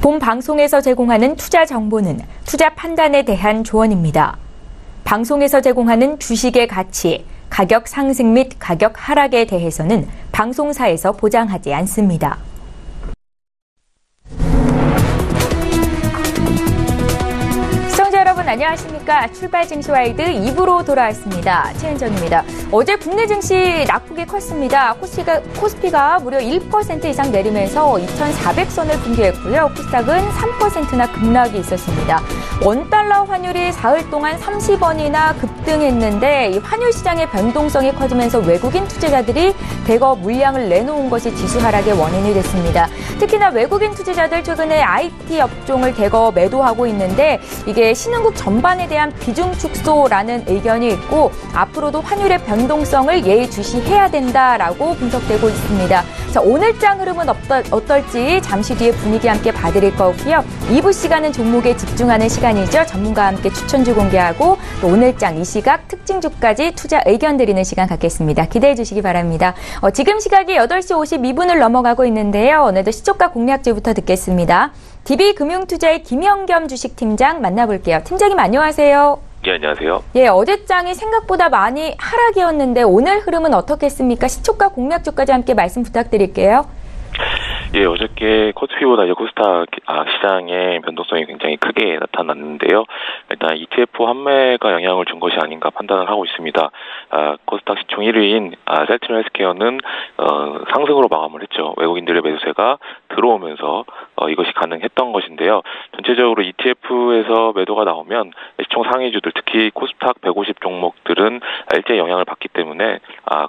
본 방송에서 제공하는 투자 정보는 투자 판단에 대한 조언입니다. 방송에서 제공하는 주식의 가치, 가격 상승 및 가격 하락에 대해서는 방송사에서 보장하지 않습니다. 시청자 여러분 안녕하십니까? 출발 증시와이드 2부로 돌아왔습니다. 최은정입니다. 어제 국내 증시 낙폭이 컸습니다. 코스피가 무려 1% 이상 내리면서 2,400선을 붕괴했고요. 코스닥은 3%나 급락이 있었습니다. 원달러 환율이 사흘 동안 30원이나 급등했는데 이 환율 시장의 변동성이 커지면서 외국인 투자자들이 대거 물량을 내놓은 것이 지수 하락의 원인이 됐습니다. 특히나 외국인 투자자들 최근에 IT 업종을 대거 매도하고 있는데 이게 신흥국 전반에 대한 비중 축소라는 의견이 있고 앞으로도 환율의 변동성을 예의주시해야 된다라고 분석되고 있습니다. 자, 오늘장 흐름은 어떨지 잠시 뒤에 분위기 함께 봐드릴 거고요. 2부 시간은 종목에 집중하는 시간이죠. 전문가와 함께 추천주 공개하고 또 오늘장 이 시각 특징주까지 투자 의견 드리는 시간 갖겠습니다. 기대해 주시기 바랍니다. 지금 시각이 8시 52분을 넘어가고 있는데요. 오늘도 시초가 공략주부터 듣겠습니다. DB금융투자의 김영겸 주식팀장 만나볼게요. 팀장님 안녕하세요. 네, 안녕하세요. 예, 어제장이 생각보다 많이 하락이었는데 오늘 흐름은 어떻겠습니까? 시초가 공략주까지 함께 말씀 부탁드릴게요. 예, 어저께 코스피보다 이제 코스닥 시장의 변동성이 굉장히 크게 나타났는데요. 일단 ETF 환매가 영향을 준 것이 아닌가 판단을 하고 있습니다. 코스닥 시총 1위인 셀트리온 헬스케어는 상승으로 마감을 했죠. 외국인들의 매수세가 들어오면서 이것이 가능했던 것인데요. 전체적으로 ETF에서 매도가 나오면 시총 상위주들 특히 코스닥 150 종목들은 일제히 영향을 받기 때문에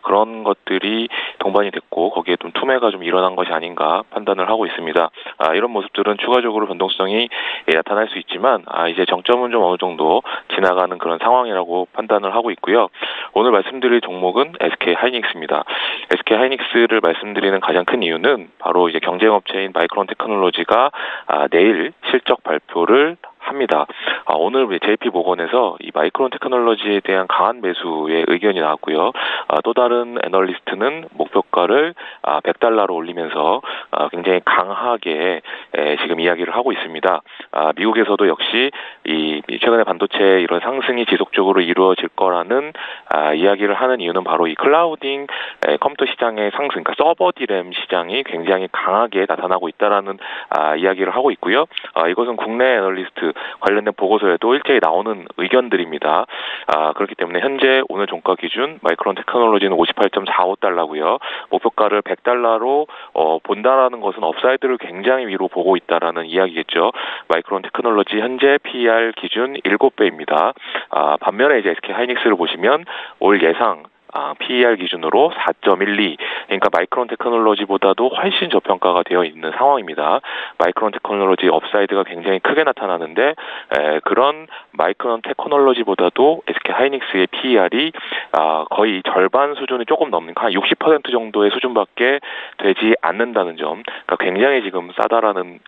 그런 것들이 동반이 됐고 거기에 좀 투매가 좀 일어난 것이 아닌가 판단을 하고 있습니다. 이런 모습들은 추가적으로 변동성이 나타날 수 있지만 이제 정점은 좀 어느 정도 지나가는 그런 상황이라고 판단을 하고 있고요. 오늘 말씀드릴 종목은 SK 하이닉스입니다. SK 하이닉스를 말씀드리는 가장 큰 이유는 바로 이제 경쟁업체인 마이크론 테크놀로지가 내일 실적 발표를 합니다. 오늘 JP 모건에서 이 마이크론 테크놀로지에 대한 강한 매수의 의견이 나왔고요. 또 다른 애널리스트는 목표가를 $100로 올리면서 굉장히 강하게 지금 이야기를 하고 있습니다. 미국에서도 역시 이 최근에 반도체 이런 상승이 지속적으로 이루어질 거라는 이야기를 하는 이유는 바로 이 클라우딩 컴퓨터 시장의 상승, 그러니까 서버 디램 시장이 굉장히 강하게 나타나고 있다라는 이야기를 하고 있고요. 이것은 국내 애널리스트 관련된 보고서에도 일제히 나오는 의견들입니다. 그렇기 때문에 현재 오늘 종가 기준 마이크론 테크놀로지는 $58.45고요. 목표가를 $100로 본다라는 것은 업사이드를 굉장히 위로 보고 있다라는 이야기겠죠. 마이크론 테크놀로지 현재 PER 기준 7배입니다. 반면에 이제 SK 하이닉스를 보시면 올 예상 PER 기준으로 4.12, 그러니까 마이크론 테크놀로지보다도 훨씬 저평가가 되어 있는 상황입니다. 마이크론 테크놀로지 업사이드가 굉장히 크게 나타나는데 그런 마이크론 테크놀로지보다도 SK 하이닉스의 PER이 거의 절반 수준이 조금 넘는 한 60% 정도의 수준밖에 되지 않는다는 점, 그러니까 굉장히 지금 싸다라는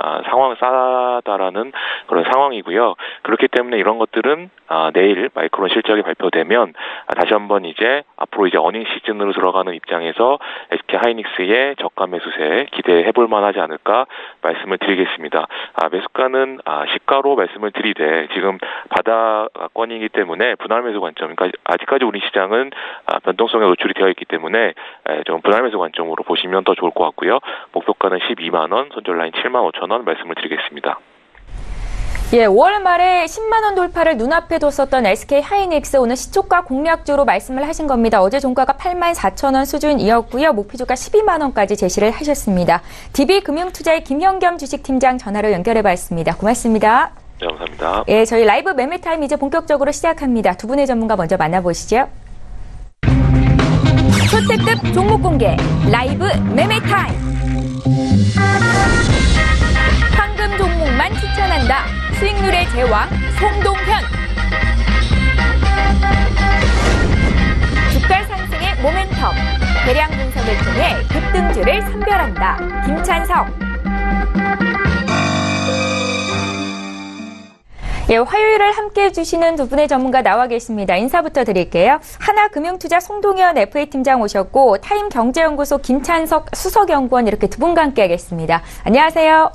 그런 상황이고요. 그렇기 때문에 이런 것들은 내일 마이크론 실적이 발표되면 다시 한번 이제 앞으로 이제 어닝 시즌으로 들어가는 입장에서 SK 하이닉스의 저가 매수세 기대해볼 만하지 않을까 말씀을 드리겠습니다. 매수가는 시가로 말씀을 드리되 지금 바닥권이기 때문에 분할 매수 관점, 그러니까 아직까지 우리 시장은 변동성에 노출이 되어 있기 때문에 좀 분할 매수 관점으로 보시면 더 좋을 것 같고요. 목표가는 12만 원, 손절 라인 7만 5천 원 말씀을 드리겠습니다. 예, 5월 말에 10만 원 돌파를 눈앞에 뒀었던 SK 하이닉스 오늘 시초가 공략주로 말씀을 하신 겁니다. 어제 종가가 84,000원 수준이었고요. 목표주가 12만 원까지 제시를 하셨습니다. DB금융투자의 김영겸 주식팀장 전화로 연결해봤습니다. 고맙습니다. 네, 감사합니다. 예, 저희 라이브 매매타임 이제 본격적으로 시작합니다. 두 분의 전문가 먼저 만나보시죠. 초특급 종목 공개 라이브 매매타임. 황금 종목만 추천한다. 수익률의 제왕 송동현. 주가 상승의 모멘텀. 대량 분석을 통해 급등주를 선별한다. 김찬석. 예, 화요일을 함께 해주시는 두 분의 전문가 나와 계십니다. 인사부터 드릴게요. 하나금융투자 송동현 FA팀장 오셨고 타임경제연구소 김찬석 수석연구원 이렇게 두 분과 함께 하겠습니다. 안녕하세요.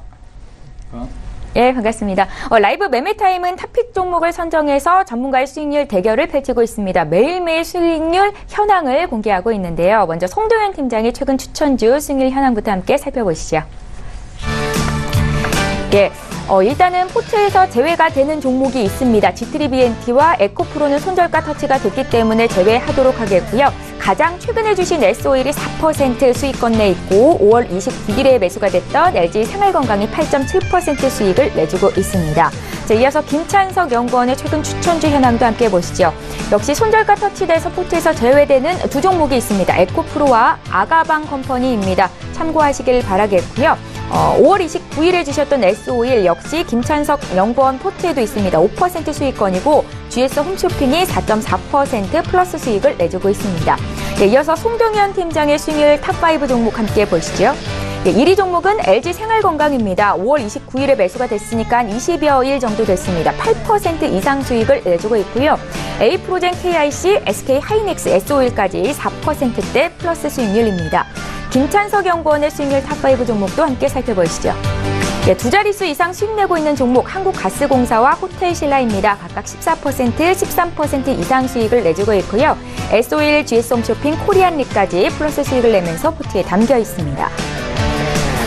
예, 반갑습니다. 라이브 매매타임은 탑픽 종목을 선정해서 전문가의 수익률 대결을 펼치고 있습니다. 매일매일 수익률 현황을 공개하고 있는데요. 먼저 송도현 팀장의 최근 추천주 수익률 현황부터 함께 살펴보시죠. 예. 일단은 포트에서 제외가 되는 종목이 있습니다. G3BNT와 에코프로는 손절가 터치가 됐기 때문에 제외하도록 하겠고요. 가장 최근에 주신 S오일이 4% 수익권 내 있고 5월 29일에 매수가 됐던 LG 생활건강이 8.7% 수익을 내주고 있습니다. 자, 이어서 김찬석 연구원의 최근 추천주 현황도 함께 보시죠. 역시 손절가 터치돼서 포트에서 제외되는 두 종목이 있습니다. 에코프로와 아가방 컴퍼니입니다. 참고하시길 바라겠고요. 5월 29일에 주셨던 S오일 역시 김찬석 연구원 포트에도 있습니다. 5% 수익권이고 GS 홈쇼핑이 4.4% 플러스 수익을 내주고 있습니다. 네, 이어서 송동현 팀장의 수익률 탑5 종목 함께 보시죠. 네, 1위 종목은 LG 생활건강입니다. 5월 29일에 매수가 됐으니까 한 20여 일 정도 됐습니다. 8% 이상 수익을 내주고 있고요. A프로젠 KIC, SK 하이닉스, S오일까지 4%대 플러스 수익률입니다. 김찬석 연구원의 수익률 탑5 종목도 함께 살펴보시죠. 네, 두 자릿수 이상 수익 내고 있는 종목 한국가스공사와 호텔신라입니다. 각각 14%, 13% 이상 수익을 내주고 있고요. S오일, GS홈쇼핑, 코리안리까지 플러스 수익을 내면서 포트에 담겨 있습니다.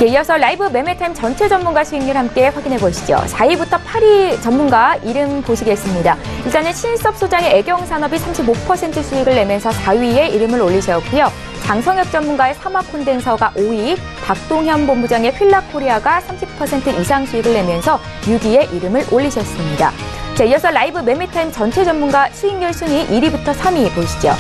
네, 이어서 라이브 매매타임 전체 전문가 수익률 함께 확인해 보시죠. 4위부터 8위 전문가 이름 보시겠습니다. 일단은 신일섭 소장의 애경산업이 35% 수익을 내면서 4위에 이름을 올리셨고요. 장성혁 전문가의 삼화콘덴서가 5위, 박동현 본부장의 휠라코리아가 30% 이상 수익을 내면서 6위에 이름을 올리셨습니다. 자, 이어서 라이브 매매타임 전체 전문가 수익률 순위 1위부터 3위 보시죠.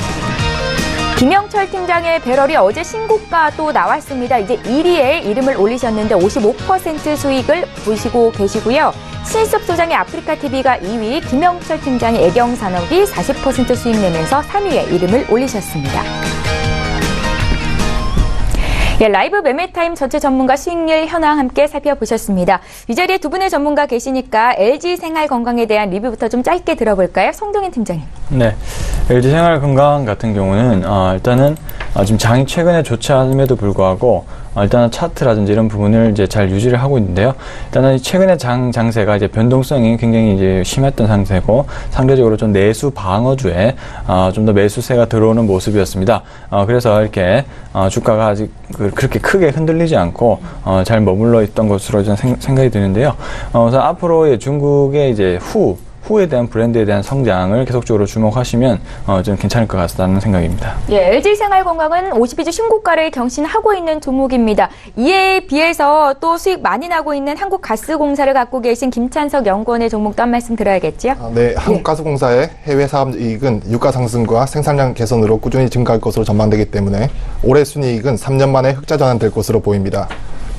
김영철 팀장의 배럴이 어제 신고가 또 나왔습니다. 이제 1위에 이름을 올리셨는데 55% 수익을 보시고 계시고요. 신일섭 소장의 아프리카TV가 2위, 김영철 팀장의 애경산업이 40% 수익 내면서 3위에 이름을 올리셨습니다. 예, 라이브 매매타임 전체 전문가 수익률 현황 함께 살펴보셨습니다. 이 자리에 두 분의 전문가 계시니까 LG생활건강에 대한 리뷰부터 좀 짧게 들어볼까요? 송동현 팀장님. 네, LG생활건강 같은 경우는 일단은 지금 장이 최근에 좋지 않음에도 불구하고 일단은 차트라든지 이런 부분을 이제 잘 유지를 하고 있는데요. 일단은 최근에 장세가 이제 변동성이 굉장히 이제 심했던 상태고 상대적으로 좀 내수 방어주에 좀 더 매수세가 들어오는 모습이었습니다. 그래서 이렇게 주가가 아직 그렇게 크게 흔들리지 않고 잘 머물러 있던 것으로 저는 생각이 드는데요. 그래서 앞으로 중국의 이제 후에 대한 브랜드에 대한 성장을 계속적으로 주목하시면 좀 괜찮을 것 같다는 생각입니다. 예, LG생활건강은 52주 신고가를 경신하고 있는 종목입니다. 이에 비해서 또 수익 많이 나고 있는 한국가스공사를 갖고 계신 김찬석 연구원의 종목도 한 말씀 들어야겠죠? 네, 한국가스공사의 해외 사업 이익은 유가 상승과 생산량 개선으로 꾸준히 증가할 것으로 전망되기 때문에 올해 순이익은 3년 만에 흑자 전환될 것으로 보입니다.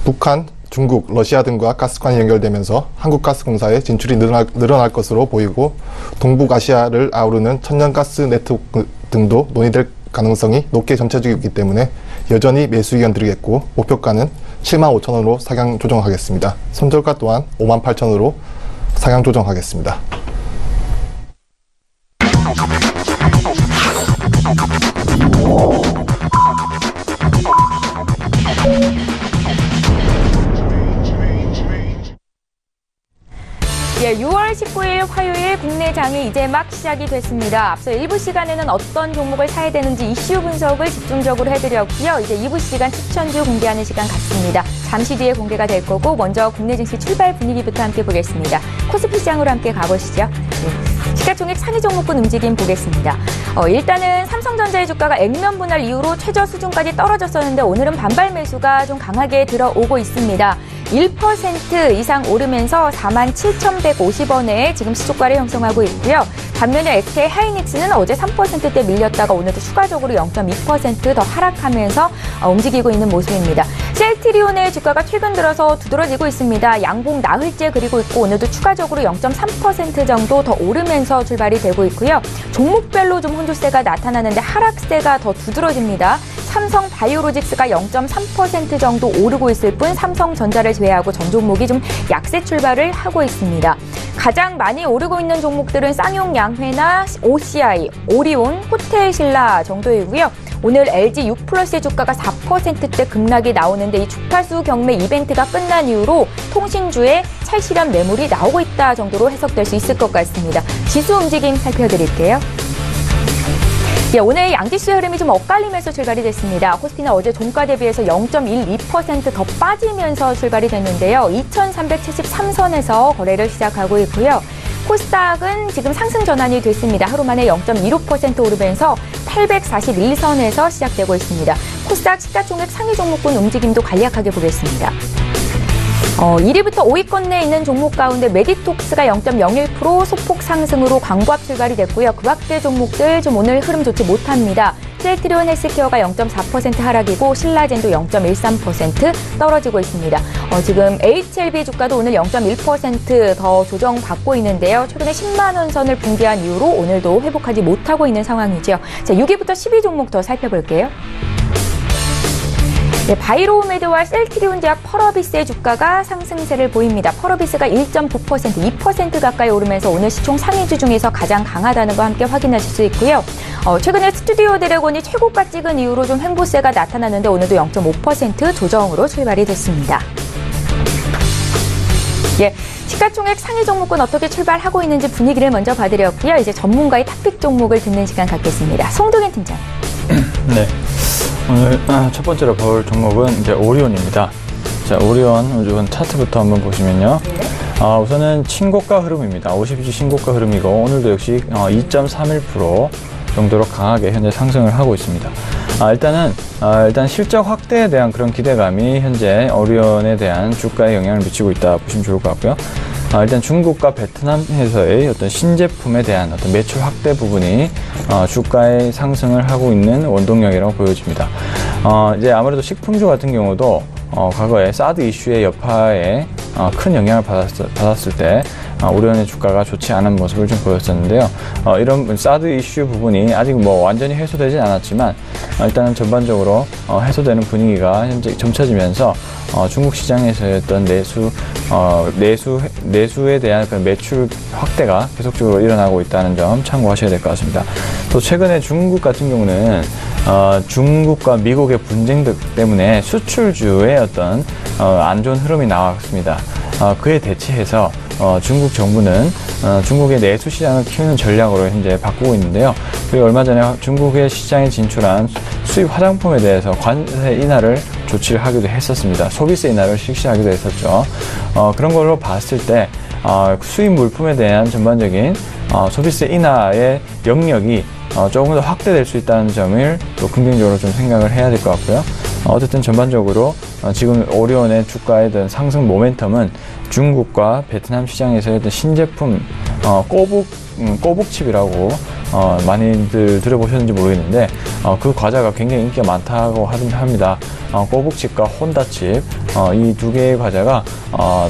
북한, 중국, 러시아 등과 가스관이 연결되면서 한국가스공사의 진출이 늘어날 것으로 보이고 동북아시아를 아우르는 천연가스 네트워크 등도 논의될 가능성이 높게 점쳐지기 때문에 여전히 매수 의견 드리겠고 목표가는 75,000원으로 상향 조정하겠습니다. 손절가 또한 58,000원으로 상향 조정하겠습니다. 예, 6월 19일 화요일 국내 장이 이제 막 시작이 됐습니다. 앞서 1부 시간에는 어떤 종목을 사야 되는지 이슈 분석을 집중적으로 해드렸고요. 이제 2부 시간 추천주 공개하는 시간 같습니다. 잠시 뒤에 공개가 될 거고 먼저 국내 증시 출발 분위기부터 함께 보겠습니다. 코스피 시장으로 함께 가보시죠. 네. 시가총액 상위 종목군 움직임 보겠습니다. 일단은 삼성전자의 주가가 액면 분할 이후로 최저 수준까지 떨어졌었는데 오늘은 반발 매수가 좀 강하게 들어오고 있습니다. 1% 이상 오르면서 47,150원에 지금 시초가를 형성하고 있고요. 반면에 SK 하이닉스는 어제 3%대 밀렸다가 오늘도 추가적으로 0.2% 더 하락하면서 움직이고 있는 모습입니다. 셀트리온의 주가가 최근 들어서 두드러지고 있습니다. 양봉 나흘째 그리고 있고 오늘도 추가적으로 0.3% 정도 더 오르면서 출발이 되고 있고요. 종목별로 좀 혼조세가 나타나는데 하락세가 더 두드러집니다. 삼성 바이오로직스가 0.3% 정도 오르고 있을 뿐 삼성전자를 제외하고 전 종목이 좀 약세 출발을 하고 있습니다. 가장 많이 오르고 있는 종목들은 쌍용양회나 OCI, 오리온, 호텔신라 정도이고요. 오늘 LG 6플러스의 주가가 4%대 급락이 나오는데 이 주파수 경매 이벤트가 끝난 이후로 통신주에 찰실한 매물이 나오고 있다 정도로 해석될 수 있을 것 같습니다. 지수 움직임 살펴드릴게요. 오늘 양지수의 흐름이 좀 엇갈리면서 출발이 됐습니다. 코스피는 어제 종가 대비해서 0.12% 더 빠지면서 출발이 됐는데요. 2373선에서 거래를 시작하고 있고요. 코스닥은 지금 상승 전환이 됐습니다. 하루 만에 0.25% 오르면서 841선에서 시작되고 있습니다. 코스닥 시가총액 상위 종목군 움직임도 간략하게 보겠습니다. 1위부터 5위권 내에 있는 종목 가운데 메디톡스가 0.01% 소폭 상승으로 광고합 출발이 됐고요. 그 밖의 종목들 좀 오늘 흐름 좋지 못합니다. 셀트리온 헬스케어가 0.4% 하락이고 신라젠도 0.13% 떨어지고 있습니다. 지금 HLB 주가도 오늘 0.1% 더 조정받고 있는데요. 최근에 10만 원 선을 붕괴한 이후로 오늘도 회복하지 못하고 있는 상황이죠. 자, 6위부터 10위 종목 더 살펴볼게요. 바이로메드와 셀트리온 제약 펄어비스의 주가가 상승세를 보입니다. 펄어비스가 1.9%, 2% 가까이 오르면서 오늘 시총 상위주 중에서 가장 강하다는 거 함께 확인하실 수 있고요. 최근에 스튜디오 드래곤이 최고가 찍은 이후로 좀 횡보세가 나타났는데 오늘도 0.5% 조정으로 출발이 됐습니다. 시가총액 상위 종목은 어떻게 출발하고 있는지 분위기를 먼저 봐드렸고요. 이제 전문가의 탑픽 종목을 듣는 시간 갖겠습니다. 송동현 팀장. 네. 오늘 첫 번째로 볼 종목은 이제 오리온입니다. 자, 오리온 우선 차트부터 한번 보시면요. 우선은 신고가 흐름입니다. 50주 신고가 흐름이고 오늘도 역시 2.31% 정도로 강하게 현재 상승을 하고 있습니다. 일단 실적 확대에 대한 그런 기대감이 현재 오리온에 대한 주가에 영향을 미치고 있다 보시면 좋을 것 같고요. 일단 중국과 베트남에서의 어떤 신제품에 대한 어떤 매출 확대 부분이 주가의 상승을 하고 있는 원동력이라고 보여집니다. 이제 아무래도 식품주 같은 경우도 과거에 사드 이슈의 여파에 큰 영향을 받았을 때 오리온의 주가가 좋지 않은 모습을 좀 보였었는데요. 이런 사드 이슈 부분이 아직 뭐 완전히 해소되진 않았지만 일단은 전반적으로 해소되는 분위기가 현재 점쳐지면서 중국 시장에서의 어떤 내수에 대한 그 매출 확대가 계속적으로 일어나고 있다는 점 참고하셔야 될 것 같습니다. 또 최근에 중국 같은 경우는 중국과 미국의 분쟁 때문에 수출주의 어떤 안 좋은 흐름이 나왔습니다. 그에 대치해서 중국 정부는 중국의 내수 시장을 키우는 전략으로 현재 바꾸고 있는데요. 그리고 얼마 전에 중국의 시장에 진출한 수입 화장품에 대해서 관세 인하를 조치를 하기도 했었습니다. 소비세 인하를 실시하기도 했었죠. 그런 걸로 봤을 때 수입 물품에 대한 전반적인 소비세 인하의 영역이 조금 더 확대될 수 있다는 점을 또 긍정적으로 좀 생각을 해야 될 것 같고요. 어쨌든 전반적으로 지금 오리온의 주가에 대한 상승 모멘텀은 중국과 베트남 시장에서의 어떤 신제품 꼬북칩이라고 많이들 들어보셨는지 모르겠는데 그 과자가 굉장히 인기가 많다고 합니다. 꼬북칩과 혼다칩 이 두 개의 과자가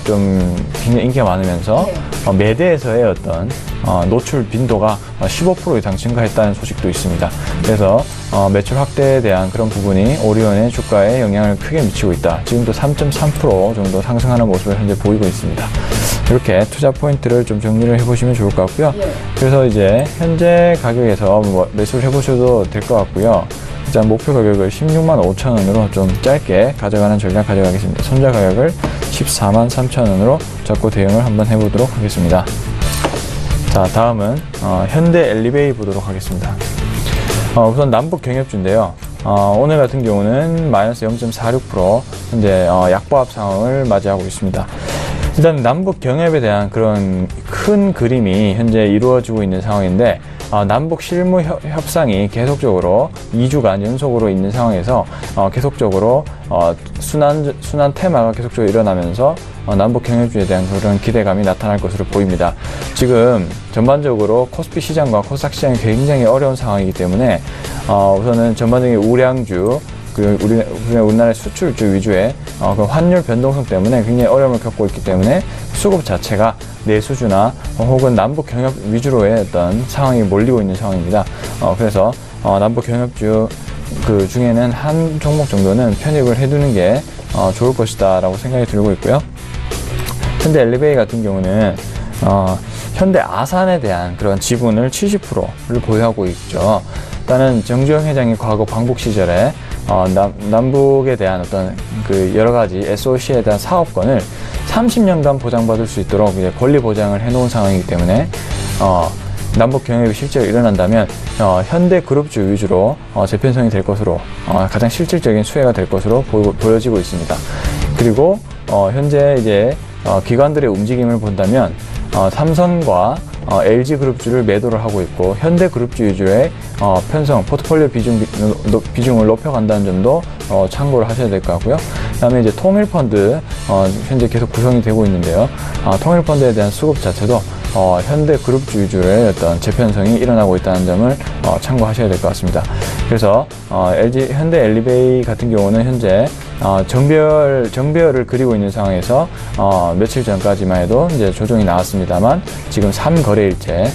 좀 굉장히 인기가 많으면서 매대에서의 어떤 노출 빈도가 15% 이상 증가했다는 소식도 있습니다. 그래서 매출 확대에 대한 그런 부분이 오리온의 주가에 영향을 크게 미치고 있다. 지금도 3.3% 정도 상승하는 모습을 현재 보이고 있습니다. 이렇게 투자 포인트를 좀 정리를 해보시면 좋을 것 같고요. 그래서 이제 현재 가격에서 매수를 해보셔도 될 것 같고요. 일단 목표 가격을 16만 5천 원으로 좀 짧게 가져가는 전략 가져가겠습니다. 손절 가격을 14만 3천 원으로 잡고 대응을 한번 해보도록 하겠습니다. 자, 다음은 현대 엘리베이 보도록 하겠습니다. 우선 남북 경협주인데요. 오늘 같은 경우는 마이너스 0.46% 현재 약보합 상황을 맞이하고 있습니다. 일단 남북 경협에 대한 그런 큰 그림이 현재 이루어지고 있는 상황인데 남북 실무 협상이 계속적으로 2주간 연속으로 있는 상황에서 계속적으로 순환 테마가 계속적으로 일어나면서 남북 경협주에 대한 그런 기대감이 나타날 것으로 보입니다. 지금 전반적으로 코스피 시장과 코스닥 시장이 굉장히 어려운 상황이기 때문에 우선은 전반적인 우량주 우리나라의 수출주 위주의 그 환율 변동성 때문에 굉장히 어려움을 겪고 있기 때문에 수급 자체가 내수주나 혹은 남북 경협 위주로의 어떤 상황이 몰리고 있는 상황입니다. 그래서 남북 경협주 그 중에는 한 종목 정도는 편입을 해두는 게 좋을 것이다 라고 생각이 들고 있고요. 현대 엘리베이 같은 경우는 현대 아산에 대한 그런 지분을 70%를 보유하고 있죠. 일단은 정주영 회장이 과거 광복 시절에 남북에 대한 어떤 그 여러 가지 SOC에 대한 사업권을 30년간 보장받을 수 있도록 이제 권리 보장을 해놓은 상황이기 때문에 남북 경협이 실제로 일어난다면 현대 그룹주 위주로 재편성이 될 것으로 가장 실질적인 수혜가 될 것으로 보여지고 있습니다. 그리고 현재 이제 기관들의 움직임을 본다면 삼성과 LG 그룹주를 매도를 하고 있고 현대 그룹주 위주의 편성, 포트폴리오 비중을 높여간다는 점도 참고를 하셔야 될 것 같고요. 그다음에 이제 통일펀드 현재 계속 구성이 되고 있는데요. 통일펀드에 대한 수급 자체도 현대 그룹주 위주의 어떤 재편성이 일어나고 있다는 점을 참고하셔야 될 것 같습니다. 그래서 현대 엘리베이 같은 경우는 현재 정배열을 그리고 있는 상황에서 며칠 전까지만 해도 이제 조정이 나왔습니다만 지금 3거래일째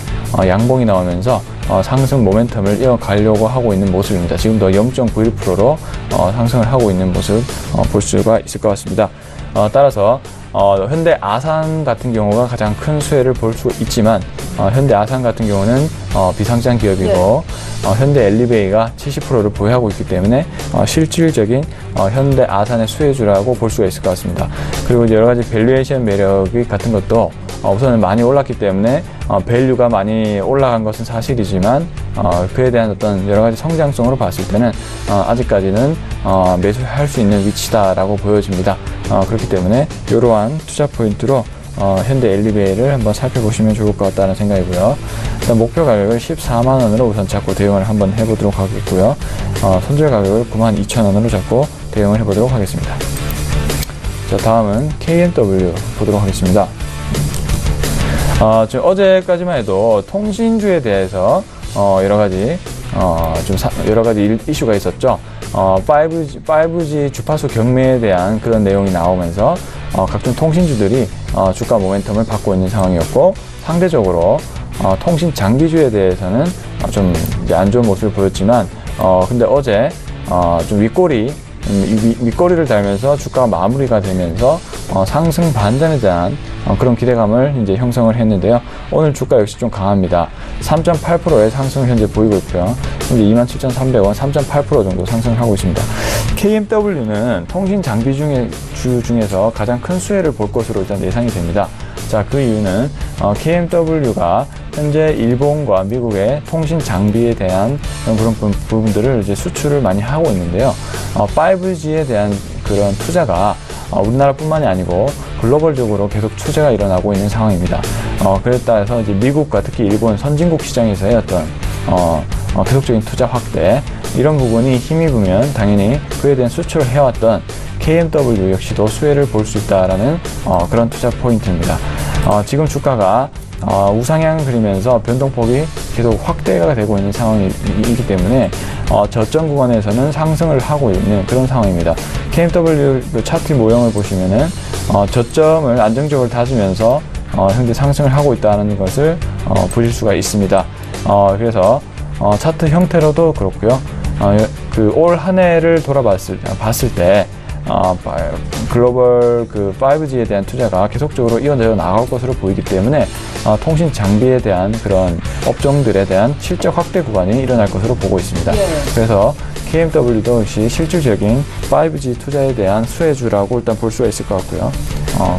양봉이 나오면서 상승 모멘텀을 이어가려고 하고 있는 모습입니다. 지금도 0.91%로 상승을 하고 있는 모습 볼 수가 있을 것 같습니다. 따라서 현대 아산 같은 경우가 가장 큰 수혜를 볼 수 있지만 현대 아산 같은 경우는 비상장 기업이고 현대 엘리베이가 70%를 보유하고 있기 때문에 실질적인 현대 아산의 수혜주라고 볼 수가 있을 것 같습니다. 그리고 이제 여러 가지 밸류에이션 매력이 같은 것도 우선은 많이 올랐기 때문에 밸류가 많이 올라간 것은 사실이지만 그에 대한 어떤 여러 가지 성장성으로 봤을 때는 아직까지는 매수할 수 있는 위치다라고 보여집니다. 그렇기 때문에 이러한 투자 포인트로 현대 엘리베이를 한번 살펴보시면 좋을 것 같다는 생각이고요. 일단 목표 가격을 14만 원으로 우선 잡고 대응을 한번 해보도록 하겠고요. 손절 가격을 92,000원으로 잡고 대응을 해보도록 하겠습니다. 자, 다음은 KMW 보도록 하겠습니다. 지금 어제까지만 해도 통신주에 대해서 여러 가지 이슈가 있었죠. 5G 주파수 경매에 대한 그런 내용이 나오면서 각종 통신주들이 주가 모멘텀을 받고 있는 상황이었고, 상대적으로 통신 장비주에 대해서는 좀 이제 안 좋은 모습을 보였지만, 근데 어제 좀 윗꼬리를 달면서 주가가 마무리가 되면서 상승 반전에 대한 그런 기대감을 이제 형성을 했는데요. 오늘 주가 역시 좀 강합니다. 3.8%의 상승을 현재 보이고 있고요. 현재 27,300원, 3.8% 정도 상승을 하고 있습니다. KMW는 통신 장비 중에서 가장 큰 수혜를 볼 것으로 일단 예상이 됩니다. 자, 그 이유는 KMW가 현재 일본과 미국의 통신 장비에 대한 그런 부분들을 이제 수출을 많이 하고 있는데요. 5G에 대한 그런 투자가 우리나라뿐만이 아니고 글로벌적으로 계속 투자가 일어나고 있는 상황입니다. 그에 따라서 이제 미국과 특히 일본 선진국 시장에서의 어떤 계속적인 투자 확대, 이런 부분이 힘입으면 당연히 그에 대한 수출을 해왔던 KMW 역시도 수혜를 볼 수 있다라는 그런 투자 포인트입니다. 지금 주가가 우상향을 그리면서 변동폭이 계속 확대가 되고 있는 상황이기 때문에 저점 구간에서는 상승을 하고 있는 그런 상황입니다. KMW 차트 모형을 보시면은 저점을 안정적으로 다지면서 현재 상승을 하고 있다는 것을 보실 수가 있습니다. 그래서 차트 형태로도 그렇고요. 그 올 한 해를 봤을 때 글로벌 그 5G에 대한 투자가 계속적으로 이어져 나갈 것으로 보이기 때문에 통신 장비에 대한 그런 업종들에 대한 실적 확대 구간이 일어날 것으로 보고 있습니다. 그래서 KMW도 역시 실질적인 5G 투자에 대한 수혜주라고 일단 볼 수가 있을 것 같고요.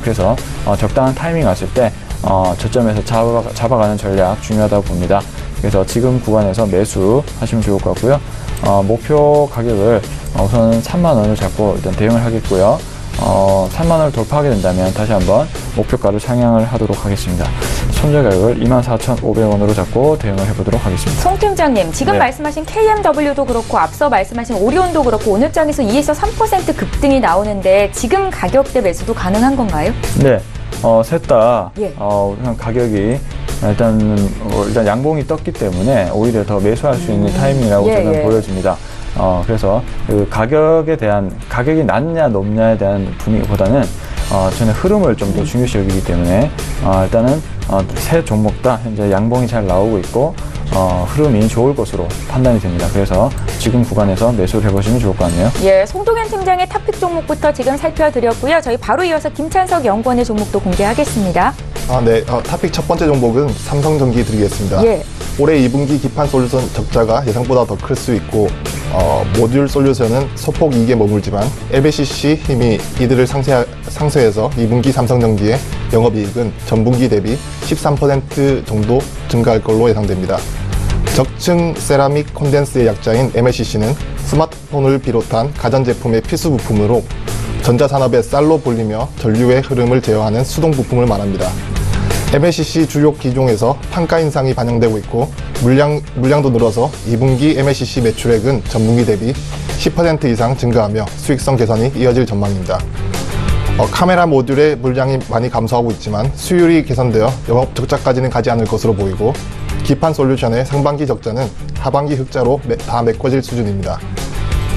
그래서 적당한 타이밍 왔을 때 저점에서 잡아가는 전략 중요하다고 봅니다. 그래서 지금 구간에서 매수하시면 좋을 것 같고요. 목표 가격을 우선 3만원을 잡고 일단 대응을 하겠고요. 3만원을 돌파하게 된다면 다시 한번 목표가를 상향을 하도록 하겠습니다. 손절 가격을 24,500원으로 잡고 대응을 해보도록 하겠습니다. 송 팀장님, 지금 말씀하신 KMW도 그렇고 앞서 말씀하신 오리온도 그렇고 오늘 장에서 2에서 3% 급등이 나오는데 지금 가격대 매수도 가능한 건가요? 네, 셋 다 가격이 일단 양봉이 떴기 때문에 오히려 더 매수할 수 있는 타이밍이라고 저는 보여집니다. 그래서 그 가격이 낮냐 높냐에 대한 분위기보다는 저는 흐름을 좀 더 중요시 여기기 때문에 일단은 세 종목 다 현재 양봉이 잘 나오고 있고 흐름이 좋을 것으로 판단이 됩니다. 그래서 지금 구간에서 매수를 해보시면 좋을 것 같네요. 예, 송동현 팀장의 탑픽 종목부터 지금 살펴드렸고요. 저희 바로 이어서 김찬석 연구원의 종목도 공개하겠습니다. 네. 토픽 첫 번째 종목은 삼성전기 드리겠습니다. 예. 올해 2분기 기판 솔루션 적자가 예상보다 더 클 수 있고 모듈 솔루션은 소폭 이익에 머물지만 LBCC 힘이 이들을 상쇄해서 2분기 삼성전기의 영업이익은 전분기 대비 13% 정도 증가할 걸로 예상됩니다. 적층 세라믹 콘덴스의 약자인 MLCC는 스마트폰을 비롯한 가전제품의 필수 부품으로 전자산업의 쌀로 불리며 전류의 흐름을 제어하는 수동 부품을 말합니다. MLCC 주요 기종에서 판가 인상이 반영되고 있고 물량도 늘어서 2분기 MLCC 매출액은 전분기 대비 10% 이상 증가하며 수익성 개선이 이어질 전망입니다. 카메라 모듈의 물량이 많이 감소하고 있지만 수율이 개선되어 영업 적자까지는 가지 않을 것으로 보이고 기판 솔루션의 상반기 적자는 하반기 흑자로 다 메꿔질 수준입니다.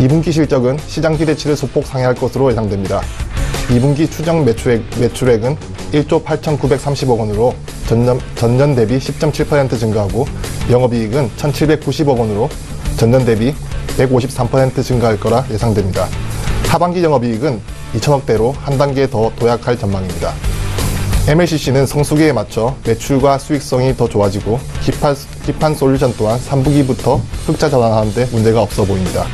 2분기 실적은 시장 기대치를 소폭 상회할 것으로 예상됩니다. 2분기 추정 매출액은 1조 8,930억 원으로 전년 대비 10.7% 증가하고 영업이익은 1,790억 원으로 전년 대비 153% 증가할 거라 예상됩니다. 하반기 영업이익은 2천억대로 한 단계 더 도약할 전망입니다. MLCC는 성수기에 맞춰 매출과 수익성이 더 좋아지고 기판 솔루션 또한 3분기부터 흑자 전환하는 데 문제가 없어 보입니다.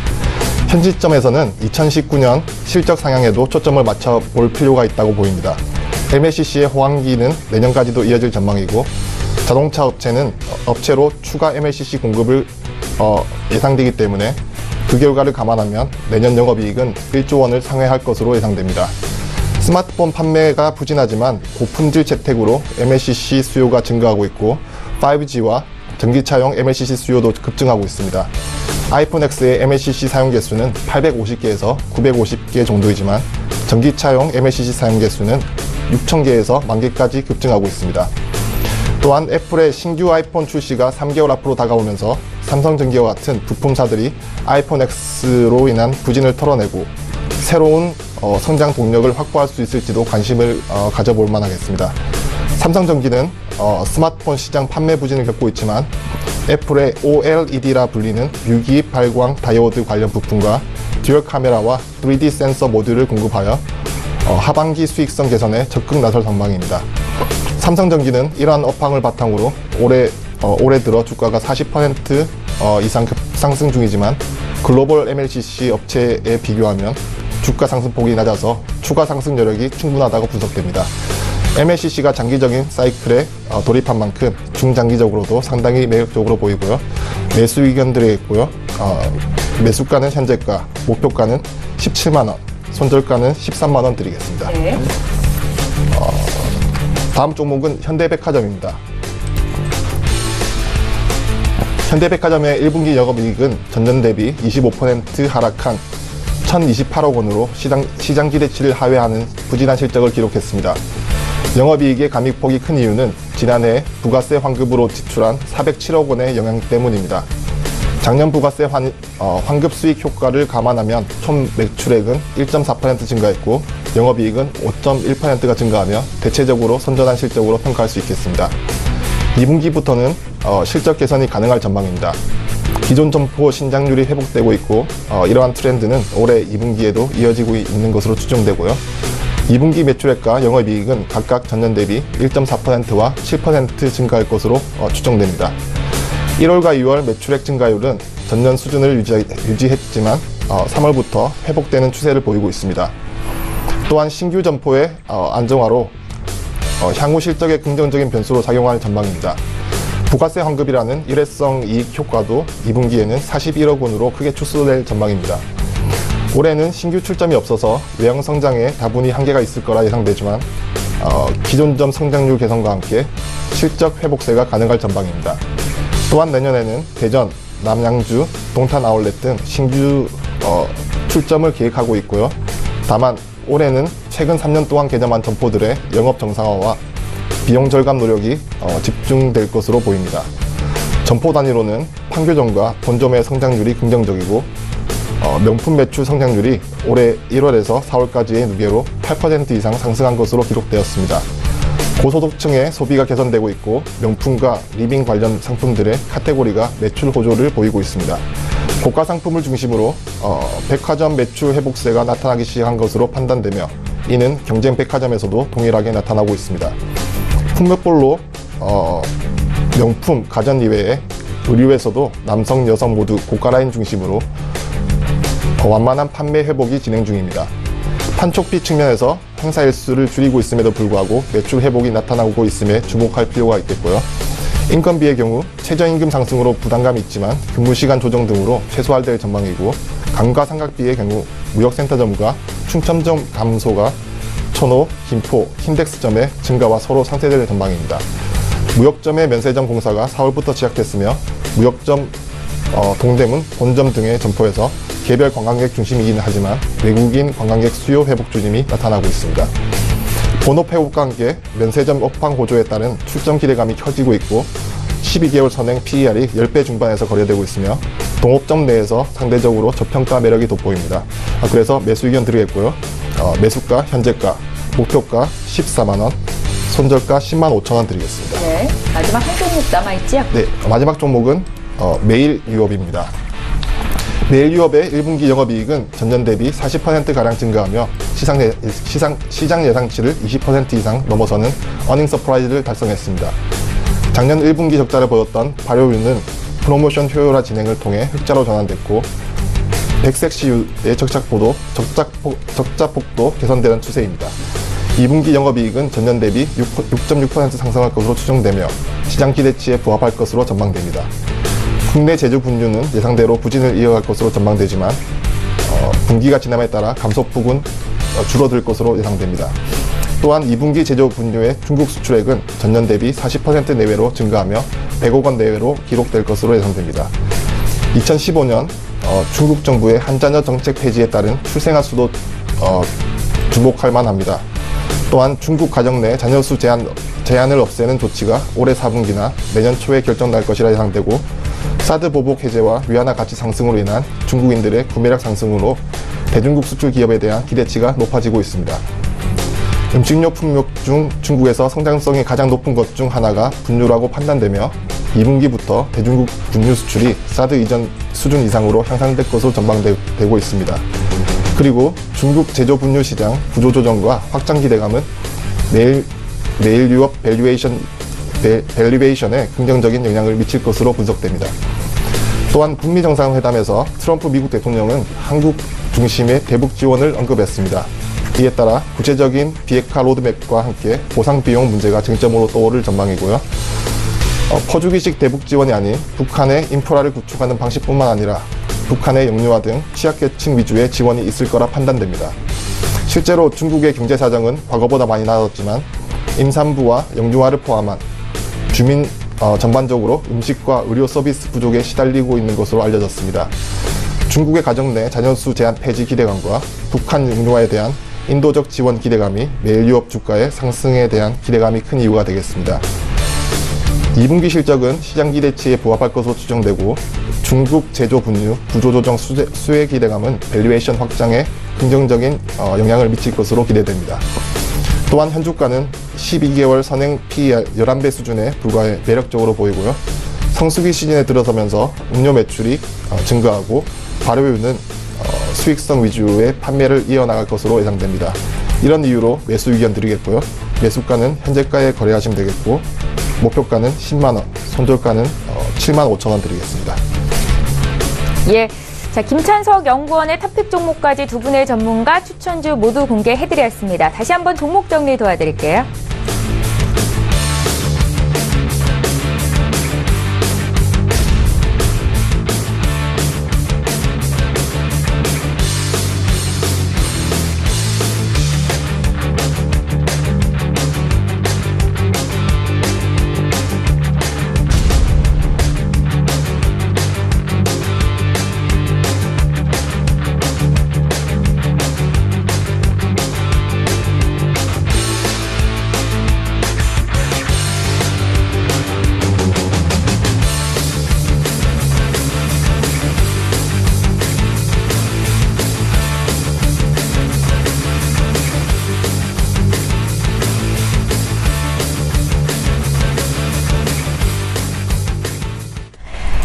현 시점에서는 2019년 실적 상향에도 초점을 맞춰 볼 필요가 있다고 보입니다. MLCC의 호황기는 내년까지도 이어질 전망이고 자동차 업체로 추가 MLCC 공급을 예상되기 때문에 그 결과를 감안하면 내년 영업이익은 1조 원을 상회할 것으로 예상됩니다. 스마트폰 판매가 부진하지만 고품질 재택으로 MLCC 수요가 증가하고 있고 5G와 전기차용 MLCC 수요도 급증하고 있습니다. 아이폰 X의 MLCC 사용 개수는 850개에서 950개 정도이지만 전기차용 MLCC 사용 개수는 6,000개에서 10,000개까지 급증하고 있습니다. 또한 애플의 신규 아이폰 출시가 3개월 앞으로 다가오면서 삼성전기와 같은 부품사들이 아이폰 X로 인한 부진을 털어내고 새로운 성장 동력을 확보할 수 있을지도 관심을 가져볼 만하겠습니다. 삼성전기는 스마트폰 시장 판매 부진을 겪고 있지만 애플의 OLED라 불리는 유기 발광 다이오드 관련 부품과 듀얼 카메라와 3D 센서 모듈을 공급하여 하반기 수익성 개선에 적극 나설 전망입니다. 삼성전기는 이러한 업황을 바탕으로 올해 들어 주가가 40% 이상 상승 중이지만 글로벌 MLCC 업체에 비교하면 주가 상승폭이 낮아서 추가 상승 여력이 충분하다고 분석됩니다. MLCC가 장기적인 사이클에 돌입한 만큼 중장기적으로도 상당히 매력적으로 보이고요. 매수 의견 드리겠고요. 매수가는 현재가, 목표가는 17만원, 손절가는 13만원 드리겠습니다. 네. 다음 종목은 현대백화점입니다. 현대백화점의 1분기 영업이익은 전년 대비 25% 하락한 1,028억 원으로 시장 기대치를 하회하는 부진한 실적을 기록했습니다. 영업이익의 감익폭이 큰 이유는 지난해 부가세 환급으로 지출한 407억 원의 영향 때문입니다. 작년 부가세 환급 수익 효과를 감안하면 총 매출액은 1.4% 증가했고 영업이익은 5.1%가 증가하며 대체적으로 선전한 실적으로 평가할 수 있겠습니다. 2분기부터는 실적 개선이 가능할 전망입니다. 기존 점포 신장률이 회복되고 있고 이러한 트렌드는 올해 2분기에도 이어지고 있는 것으로 추정되고요. 2분기 매출액과 영업이익은 각각 전년 대비 1.4%와 7% 증가할 것으로 추정됩니다. 1월과 2월 매출액 증가율은 전년 수준을 유지했지만 3월부터 회복되는 추세를 보이고 있습니다. 또한 신규 점포의 안정화로 향후 실적에 긍정적인 변수로 작용할 전망입니다. 부가세 환급이라는 일회성 이익 효과도 2분기에는 41억 원으로 크게 축소될 전망입니다. 올해는 신규 출점이 없어서 외형 성장에 다분히 한계가 있을 거라 예상되지만 기존 점 성장률 개선과 함께 실적 회복세가 가능할 전망입니다. 또한 내년에는 대전, 남양주, 동탄 아울렛 등 신규 출점을 계획하고 있고요. 다만 올해는 최근 3년 동안 개점한 점포들의 영업 정상화와 비용 절감 노력이 집중될 것으로 보입니다. 점포 단위로는 판교점과 본점의 성장률이 긍정적이고 명품 매출 성장률이 올해 1월에서 4월까지의 누계로 8% 이상 상승한 것으로 기록되었습니다. 고소득층의 소비가 개선되고 있고 명품과 리빙 관련 상품들의 카테고리가 매출 호조를 보이고 있습니다. 고가 상품을 중심으로 백화점 매출 회복세가 나타나기 시작한 것으로 판단되며 이는 경쟁 백화점에서도 동일하게 나타나고 있습니다. 품목별로 명품, 가전 이외에 의류에서도 남성, 여성 모두 고가 라인 중심으로 완만한 판매 회복이 진행 중입니다. 판촉비 측면에서 행사 일수를 줄이고 있음에도 불구하고 매출 회복이 나타나고 있음에 주목할 필요가 있겠고요. 인건비의 경우 최저임금 상승으로 부담감이 있지만 근무시간 조정 등으로 최소화될 전망이고, 감가상각비의 경우 무역센터점과 충청점 감소가 천호, 김포, 킨덱스점의 증가와 서로 상쇄될 전망입니다. 무역점의 면세점 공사가 4월부터 시작됐으며 무역점 동대문, 본점 등의 점포에서 개별 관광객 중심이긴 하지만 외국인 관광객 수요 회복 중심이 나타나고 있습니다. 본업 회복과 함께 면세점 업황 호조에 따른 출점 기대감이 커지고 있고 12개월 선행 PER이 10배 중반에서 거래되고 있으며 동업점 내에서 상대적으로 저평가 매력이 돋보입니다. 그래서 매수 의견 드리겠고요. 매수가, 현재가, 목표가 14만원, 손절가 10만 5천원 드리겠습니다. 네, 마지막 한 종목 남아있죠? 네, 마지막 종목은 매일 유업입니다. 매일 유업의 1분기 영업이익은 전년 대비 40%가량 증가하며 시장 예상치를 20% 이상 넘어서는 어닝 서프라이즈를 달성했습니다. 작년 1분기 적자를 보였던 발효유는 프로모션 효율화 진행을 통해 흑자로 전환됐고, 백색시유의 적자폭도 개선되는 추세입니다. 2분기 영업이익은 전년 대비 6.6% 상승할 것으로 추정되며 시장 기대치에 부합할 것으로 전망됩니다. 국내 제조 분유는 예상대로 부진을 이어갈 것으로 전망되지만 분기가 지남에 따라 감소폭은 줄어들 것으로 예상됩니다. 또한 2분기 제조 분유의 중국 수출액은 전년 대비 40% 내외로 증가하며 100억 원 내외로 기록될 것으로 예상됩니다. 2015년 중국 정부의 한자녀 정책 폐지에 따른 출생아 수도 주목할 만합니다. 또한 중국 가정 내 자녀수 제한을 없애는 조치가 올해 4분기나 내년 초에 결정날 것이라 예상되고, 사드 보복 해제와 위안화 가치 상승으로 인한 중국인들의 구매력 상승으로 대중국 수출 기업에 대한 기대치가 높아지고 있습니다. 음식료 품목 중 중국에서 성장성이 가장 높은 것 중 하나가 분유라고 판단되며 2분기부터 대중국 분유 수출이 사드 이전 수준 이상으로 향상될 것으로 전망되고 있습니다. 그리고 중국 제조 분유 시장 구조 조정과 확장 기대감은 내일 유업 밸류에이션에 긍정적인 영향을 미칠 것으로 분석됩니다. 또한 북미 정상회담에서 트럼프 미국 대통령은 한국 중심의 대북 지원을 언급했습니다. 이에 따라 구체적인 비핵화 로드맵과 함께 보상 비용 문제가 쟁점으로 떠오를 전망이고요. 퍼주기식 대북 지원이 아닌 북한의 인프라를 구축하는 방식뿐만 아니라 북한의 영유아 등 취약계층 위주의 지원이 있을 거라 판단됩니다. 실제로 중국의 경제 사정은 과거보다 많이 나아졌지만 임산부와 영유아를 포함한 주민 전반적으로 음식과 의료 서비스 부족에 시달리고 있는 것으로 알려졌습니다. 중국의 가정 내 자녀수 제한 폐지 기대감과 북한 영유아에 대한 인도적 지원 기대감이 매일 유업 주가의 상승에 대한 기대감이 큰 이유가 되겠습니다. 2분기 실적은 시장 기대치에 부합할 것으로 추정되고, 중국 제조 분유 구조조정 수혜 기대감은 밸류에이션 확장에 긍정적인 영향을 미칠 것으로 기대됩니다. 또한 현주가는 12개월 선행 PER 11배 수준에 불과해 매력적으로 보이고요. 성수기 시즌에 들어서면서 음료 매출이 증가하고 발효유는 수익성 위주의 판매를 이어나갈 것으로 예상됩니다. 이런 이유로 매수 의견 드리겠고요. 매수가는 현재가에 거래하시면 되겠고, 목표가는 10만원, 손절가는 7만 5천원 드리겠습니다. 예. 자, 김찬석 연구원의 탑픽 종목까지 두 분의 전문가 추천주 모두 공개해드렸습니다. 다시 한번 종목 정리 도와드릴게요.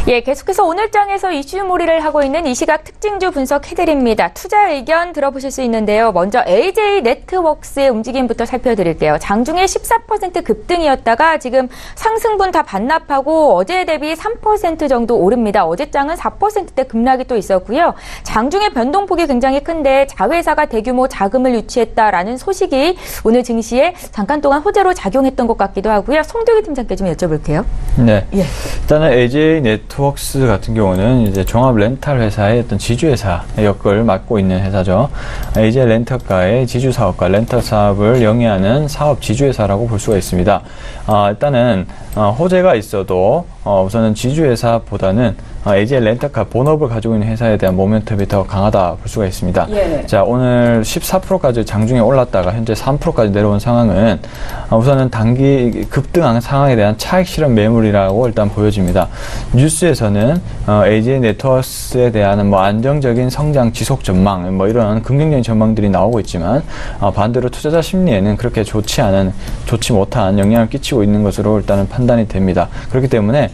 예, 계속해서 오늘장에서 이슈몰이를 하고 있는 이 시각 특징주 분석해드립니다. 투자 의견 들어보실 수 있는데요. 먼저 LG네트웍스의 움직임부터 살펴드릴게요. 장중에 14% 급등이었다가 지금 상승분 다 반납하고 어제 대비 3% 정도 오릅니다. 어제장은 4%대 급락이 또 있었고요. 장중에 변동폭이 굉장히 큰데 자회사가 대규모 자금을 유치했다라는 소식이 오늘 증시에 잠깐 동안 호재로 작용했던 것 같기도 하고요. 송도기 팀장께 좀 여쭤볼게요. 네. 예. 일단은 LG네트웍스 같은 경우는 이제 종합 렌탈 회사의 어떤 지주회사의 역할을 맡고 있는 회사죠. LG 렌터카의 지주 사업과 렌터 사업을 영위하는 사업 지주회사라고 볼 수가 있습니다. 일단은 호재가 있어도 우선은 지주회사보다는 LG 렌터카 본업을 가지고 있는 회사에 대한 모멘텀이 더 강하다 볼 수가 있습니다. 예. 자, 오늘 14%까지 장중에 올랐다가 현재 3%까지 내려온 상황은 우선은 단기 급등한 상황에 대한 차익 실현 매물이라고 일단 보여집니다. 뉴스에서는 LG 네트워크스에 대한 안정적인 성장 지속 전망, 이런 긍정적인 전망들이 나오고 있지만 반대로 투자자 심리에는 그렇게 좋지 못한 영향을 끼치고 있는 것으로 일단은 판단이 됩니다. 그렇기 때문에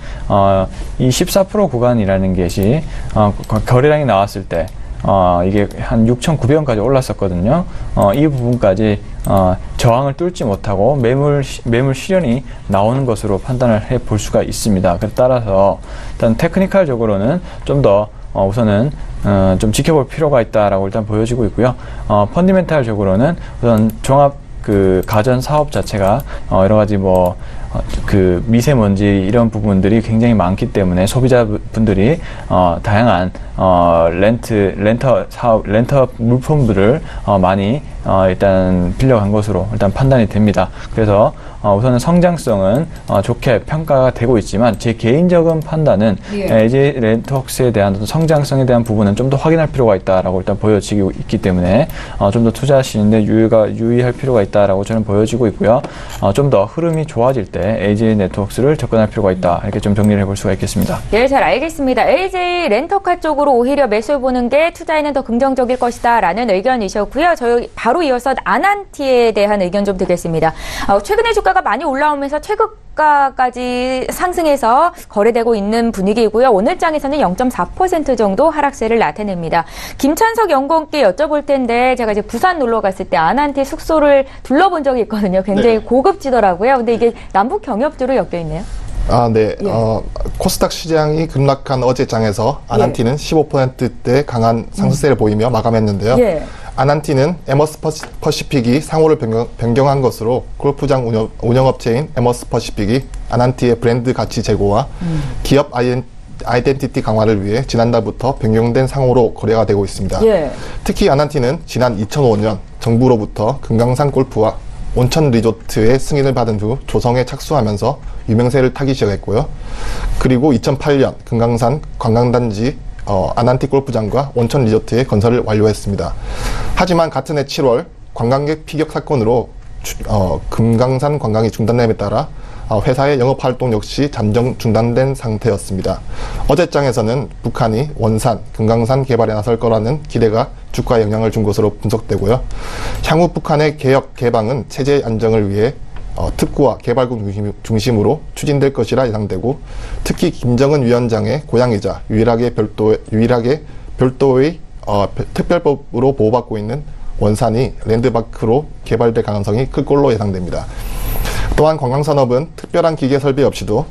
이 14% 구간이라는 것이 거래량이 나왔을 때 이게 한 6,900원까지 올랐었거든요. 이 부분까지 저항을 뚫지 못하고 매물 실현이 나오는 것으로 판단을 해 볼 수가 있습니다. 따라서 일단 테크니컬적으로는 좀 더 우선은 좀 지켜볼 필요가 있다라고 일단 보여지고 있고요. 펀디멘탈적으로는 우선 종합 가전 사업 자체가 여러 가지 미세먼지 이런 부분들이 굉장히 많기 때문에 소비자분들이 다양한 렌터 물품들을 많이 일단 빌려간 것으로 일단 판단이 됩니다. 그래서 우선은 성장성은 좋게 평가가 되고 있지만 제 개인적인 판단은 LG 렌터웍스에 대한 성장성에 대한 부분은 좀 더 확인할 필요가 있다라고 일단 보여지고 있기 때문에 좀 더 투자하시는데 유의할 필요가 있다라고 저는 보여지고 있고요. 좀 더 흐름이 좋아질 때 LG 네트워크스를 접근할 필요가 있다. 이렇게 좀 정리를 해볼 수가 있겠습니다. 네, 잘 알겠습니다. LG 렌터카 쪽으로 오히려 매수를 보는 게 투자에는 더 긍정적일 것이다 라는 의견이셨고요. 저희 바로 이어서 아난티에 대한 의견 좀 드리겠습니다. 최근에 주가가 많이 올라오면서 최고가까지 상승해서 거래되고 있는 분위기이고요. 오늘 장에서는 0.4% 정도 하락세를 나타냅니다. 김찬석 연구원께 여쭤볼 텐데 제가 이제 부산 놀러 갔을 때 아난티 숙소를 둘러본 적이 있거든요. 굉장히 고급지더라고요. 근데 이게 남북 경협주로 엮여 있네요. 네. 코스닥 시장이 급락한 어제장에서 아난티는 15%대 강한 상승세를 보이며 마감했는데요. 아난티는 에머스 퍼시픽이 상호를 변경한 것으로 골프장 운영업체인 에머스 퍼시픽이 아난티의 브랜드 가치 제고와 기업 아이덴티티 강화를 위해 지난달부터 변경된 상호로 거래가 되고 있습니다. 특히 아난티는 지난 2005년 정부로부터 금강산 골프와 온천 리조트의 승인을 받은 후 조성에 착수하면서 유명세를 타기 시작했고요. 그리고 2008년 금강산 관광단지 아난티 골프장과 온천 리조트의 건설을 완료했습니다. 하지만 같은 해 7월 관광객 피격 사건으로 금강산 관광이 중단됨에 따라 회사의 영업활동 역시 잠정 중단된 상태였습니다. 어제장에서는 북한이 원산, 금강산 개발에 나설 거라는 기대가 주가에 영향을 준 것으로 분석되고요. 향후 북한의 개혁, 개방은 체제 안정을 위해 특구와 개발국 중심으로 추진될 것이라 예상되고 특히 김정은 위원장의 고향이자 유일하게 별도의 특별법으로 보호받고 있는 원산이 랜드마크로 개발될 가능성이 클 걸로 예상됩니다. 또한 관광산업은 특별한 기계 설비 없이도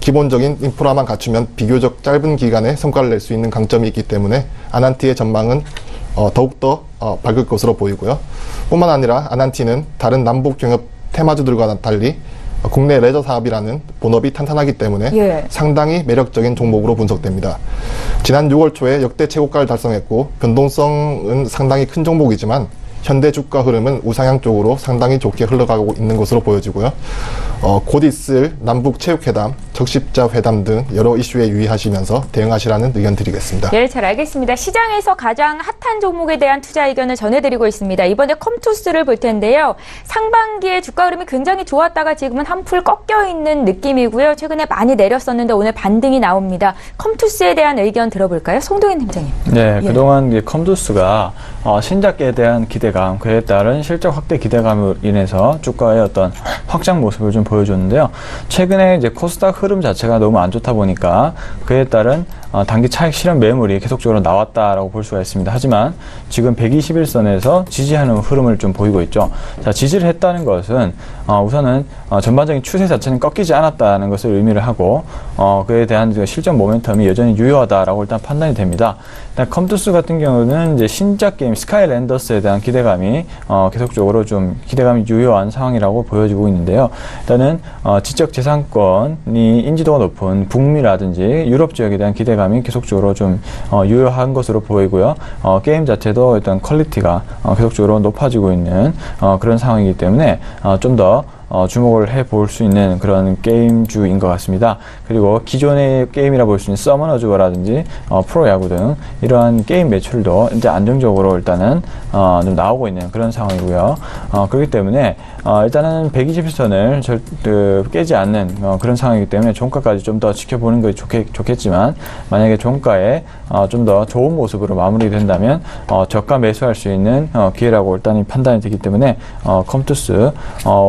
기본적인 인프라만 갖추면 비교적 짧은 기간에 성과를 낼 수 있는 강점이 있기 때문에 아난티의 전망은 더욱더 밝을 것으로 보이고요. 뿐만 아니라 아난티는 다른 남북 경협 테마주들과 달리 국내 레저 사업이라는 본업이 탄탄하기 때문에 상당히 매력적인 종목으로 분석됩니다. 지난 6월 초에 역대 최고가를 달성했고 변동성은 상당히 큰 종목이지만 현대 주가 흐름은 우상향 쪽으로 상당히 좋게 흘러가고 있는 것으로 보여지고요. 곧 있을 남북 체육회담, 적십자 회담 등 여러 이슈에 유의하시면서 대응하시라는 의견 드리겠습니다. 네, 잘 알겠습니다. 시장에서 가장 핫한 종목에 대한 투자 의견을 전해드리고 있습니다. 이번에 컴투스를 볼 텐데요. 상반기에 주가 흐름이 굉장히 좋았다가 지금은 한풀 꺾여 있는 느낌이고요. 최근에 많이 내렸었는데 오늘 반등이 나옵니다. 컴투스에 대한 의견 들어볼까요? 송동현 팀장님. 네, 그동안 컴투스가 신작에 대한 기대감, 그에 따른 실적 확대 기대감으로 인해서 주가의 어떤 확장 모습을 좀 보여줬는데요. 최근에 이제 코스닥 흐름 자체가 너무 안 좋다 보니까 그에 따른 단기 차익 실현 매물이 계속적으로 나왔다라고 볼 수가 있습니다. 하지만 지금 121선에서 지지하는 흐름을 좀 보이고 있죠. 자, 지지를 했다는 것은 우선은 전반적인 추세 자체는 꺾이지 않았다는 것을 의미를 하고 그에 대한 실전 모멘텀이 여전히 유효하다라고 일단 판단이 됩니다. 일단 컴투스 같은 경우는 이제 신작 게임 스카이랜더스에 대한 기대감이 계속적으로 좀 기대감이 유효한 상황이라고 보여지고 있는데요. 일단은 지적재산권이 인지도가 높은 북미라든지 유럽 지역에 대한 기대감이 계속적으로 좀 유효한 것으로 보이고요. 게임 자체도 일단 퀄리티가 계속적으로 높아지고 있는 그런 상황이기 때문에 좀 더 주목을 해볼 수 있는 그런 게임주인 것 같습니다. 그리고 기존의 게임이라 볼 수 있는 서머너즈라든지 프로야구 등 이러한 게임 매출도 이제 안정적으로 일단은 좀 나오고 있는 그런 상황이고요. 그렇기 때문에 일단은 120선을 깨지 않는 그런 상황이기 때문에 종가까지 좀 더 지켜보는 것이 좋겠지만 만약에 종가에 좀 더 좋은 모습으로 마무리된다면 저가 매수할 수 있는 기회라고 일단 판단이 되기 때문에 컴투스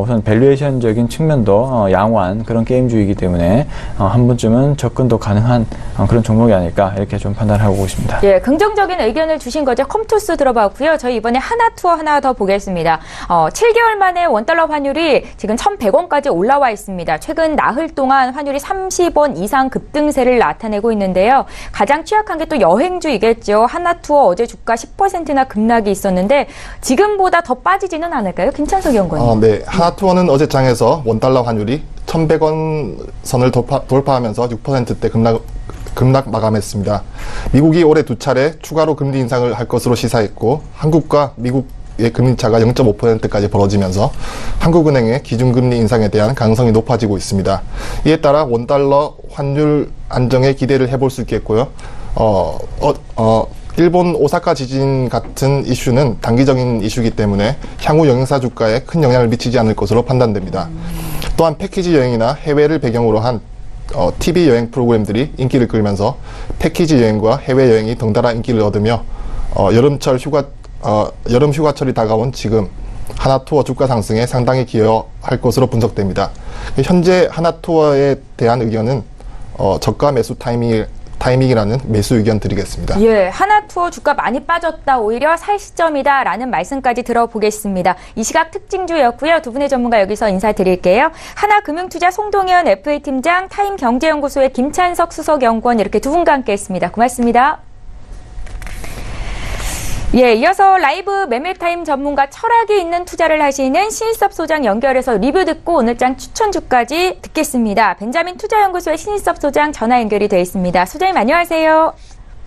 우선 밸류에이션적인 측면도 양호한 그런 게임주이기 때문에 한 번쯤은 접근도 가능한 그런 종목이 아닐까 이렇게 좀 판단하고 있습니다. 예, 긍정적인 의견을 주신 거죠. 컴투스 들어봤고요. 저희 이번에 하나투어 하나 더 보겠습니다. 7개월 만에 원달러 환율이 지금 1,100원까지 올라와 있습니다. 최근 나흘 동안 환율이 30원 이상 급등세를 나타내고 있는데요. 가장 취약한 게 또 여행주이겠죠. 하나투어 어제 주가 10%나 급락이 있었는데 지금보다 더 빠지지는 않을까요? 김찬석 연구원님. 네. 하나투어는 어제 장에서 원달러 환율이 1,100원 선을 돌파하면서 6%대 급락 마감했습니다. 미국이 올해 2차례 추가로 금리 인상을 할 것으로 시사했고 한국과 미국의 금리차가 0.5%까지 벌어지면서 한국은행의 기준금리 인상에 대한 가능성이 높아지고 있습니다. 이에 따라 원달러 환율 안정에 기대를 해볼 수 있겠고요. 일본 오사카 지진 같은 이슈는 단기적인 이슈이기 때문에 향후 여행사 주가에 큰 영향을 미치지 않을 것으로 판단됩니다. 또한 패키지 여행이나 해외를 배경으로 한 TV 여행 프로그램들이 인기를 끌면서 패키지 여행과 해외 여행이 덩달아 인기를 얻으며 여름 휴가철이 다가온 지금 하나투어 주가 상승에 상당히 기여할 것으로 분석됩니다. 현재 하나투어에 대한 의견은 저가 매수 타이밍이라는 매수 의견 드리겠습니다. 예, 하나투어 주가 많이 빠졌다. 오히려 살 시점이다라는 말씀까지 들어보겠습니다. 이 시각 특징주였고요. 두 분의 전문가 여기서 인사드릴게요. 하나금융투자 송동현 FA팀장, 타임경제연구소의 김찬석 수석연구원 이렇게 두 분과 함께했습니다. 고맙습니다. 예, 이어서 라이브 매매타임 전문가 철학이 있는 투자를 하시는 신일섭 소장 연결해서 리뷰 듣고 오늘 장 추천주까지 듣겠습니다. 벤자민 투자연구소의 신일섭 소장 전화 연결이 되어 있습니다. 소장님 안녕하세요.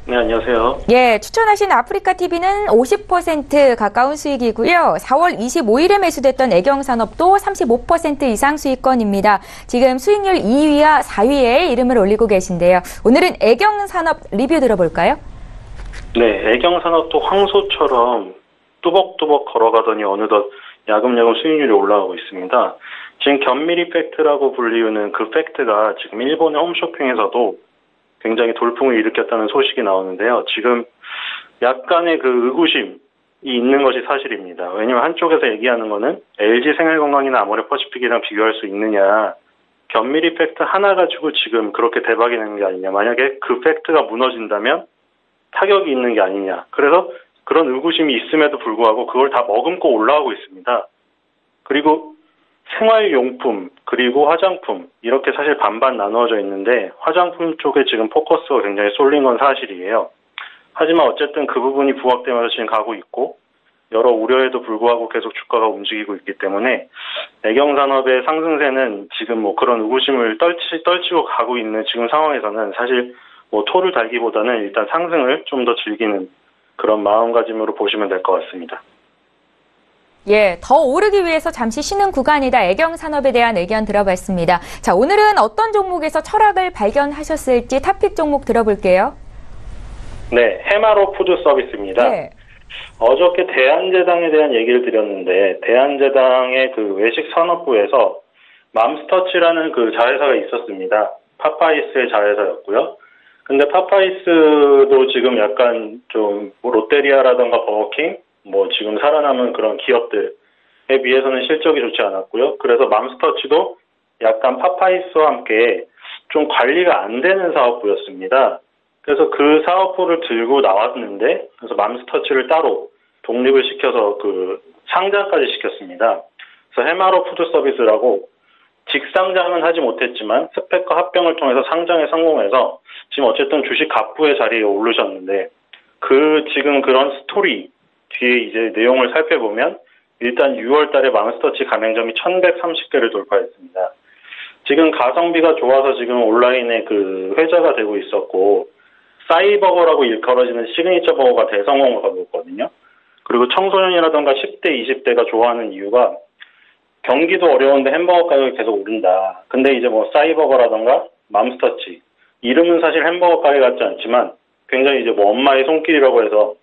네, 안녕하세요. 예, 추천하신 아프리카TV는 50% 가까운 수익이고요. 4월 25일에 매수됐던 애경산업도 35% 이상 수익권입니다. 지금 수익률 2위와 4위에 이름을 올리고 계신데요. 오늘은 애경산업 리뷰 들어볼까요? 네, 애경산업도 황소처럼 뚜벅뚜벅 걸어가더니 어느덧 야금야금 수익률이 올라가고 있습니다. 지금 견밀 이펙트라고 불리우는 그 팩트가 지금 일본의 홈쇼핑에서도 굉장히 돌풍을 일으켰다는 소식이 나오는데요. 지금 약간의 그 의구심이 있는 것이 사실입니다. 왜냐하면 한쪽에서 얘기하는 거는 LG생활건강이나 아모레퍼시픽이랑 비교할 수 있느냐, 견밀 이펙트 하나 가지고 지금 그렇게 대박이 나는 게 아니냐, 만약에 그 팩트가 무너진다면 타격이 있는 게 아니냐. 그래서 그런 의구심이 있음에도 불구하고 그걸 다 머금고 올라가고 있습니다. 그리고 생활용품 그리고 화장품 이렇게 사실 반반 나누어져 있는데 화장품 쪽에 지금 포커스가 굉장히 쏠린 건 사실이에요. 하지만 어쨌든 그 부분이 부각되면서 지금 가고 있고 여러 우려에도 불구하고 계속 주가가 움직이고 있기 때문에 애경산업의 상승세는 지금 뭐 그런 의구심을 떨치고 가고 있는 지금 상황에서는 사실 뭐 토를 달기보다는 일단 상승을 좀 더 즐기는 그런 마음가짐으로 보시면 될 것 같습니다. 예, 더 오르기 위해서 잠시 쉬는 구간이다. 애경산업에 대한 의견 들어봤습니다. 자, 오늘은 어떤 종목에서 철학을 발견하셨을지 탑픽 종목 들어볼게요. 네, 해마로 푸드 서비스입니다. 네. 어저께 대한제당에 대한 얘기를 드렸는데 대한제당의 그 외식 산업부에서 맘스터치라는 그 자회사가 있었습니다. 파파이스의 자회사였고요. 근데 파파이스도 지금 약간 좀 롯데리아라던가 버거킹 뭐 지금 살아남은 그런 기업들에 비해서는 실적이 좋지 않았고요. 그래서 맘스터치도 약간 파파이스와 함께 좀 관리가 안 되는 사업부였습니다. 그래서 그 사업부를 들고 나왔는데, 그래서 맘스터치를 따로 독립을 시켜서 그 상장까지 시켰습니다. 그래서 해마로 푸드서비스라고 직상장은 하지 못했지만 스펙과 합병을 통해서 상장에 성공해서 지금 어쨌든 주식 갑부의 자리에 오르셨는데, 지금 그런 스토리 뒤에 이제 내용을 살펴보면 일단 6월 달에 맘스터치 가맹점이 1130개를 돌파했습니다. 지금 가성비가 좋아서 지금 온라인에 그 회자가 되고 있었고, 싸이버거라고 일컬어지는 시그니처 버거가 대성공을 거뒀거든요. 그리고 청소년이라던가 10대, 20대가 좋아하는 이유가 경기도 어려운데 햄버거 가격이 계속 오른다. 근데 이제 뭐 싸이버거라던가 맘스터치, 이름은 사실 햄버거 가게 같지 않지만 굉장히 이제 뭐 엄마의 손길이라고 해서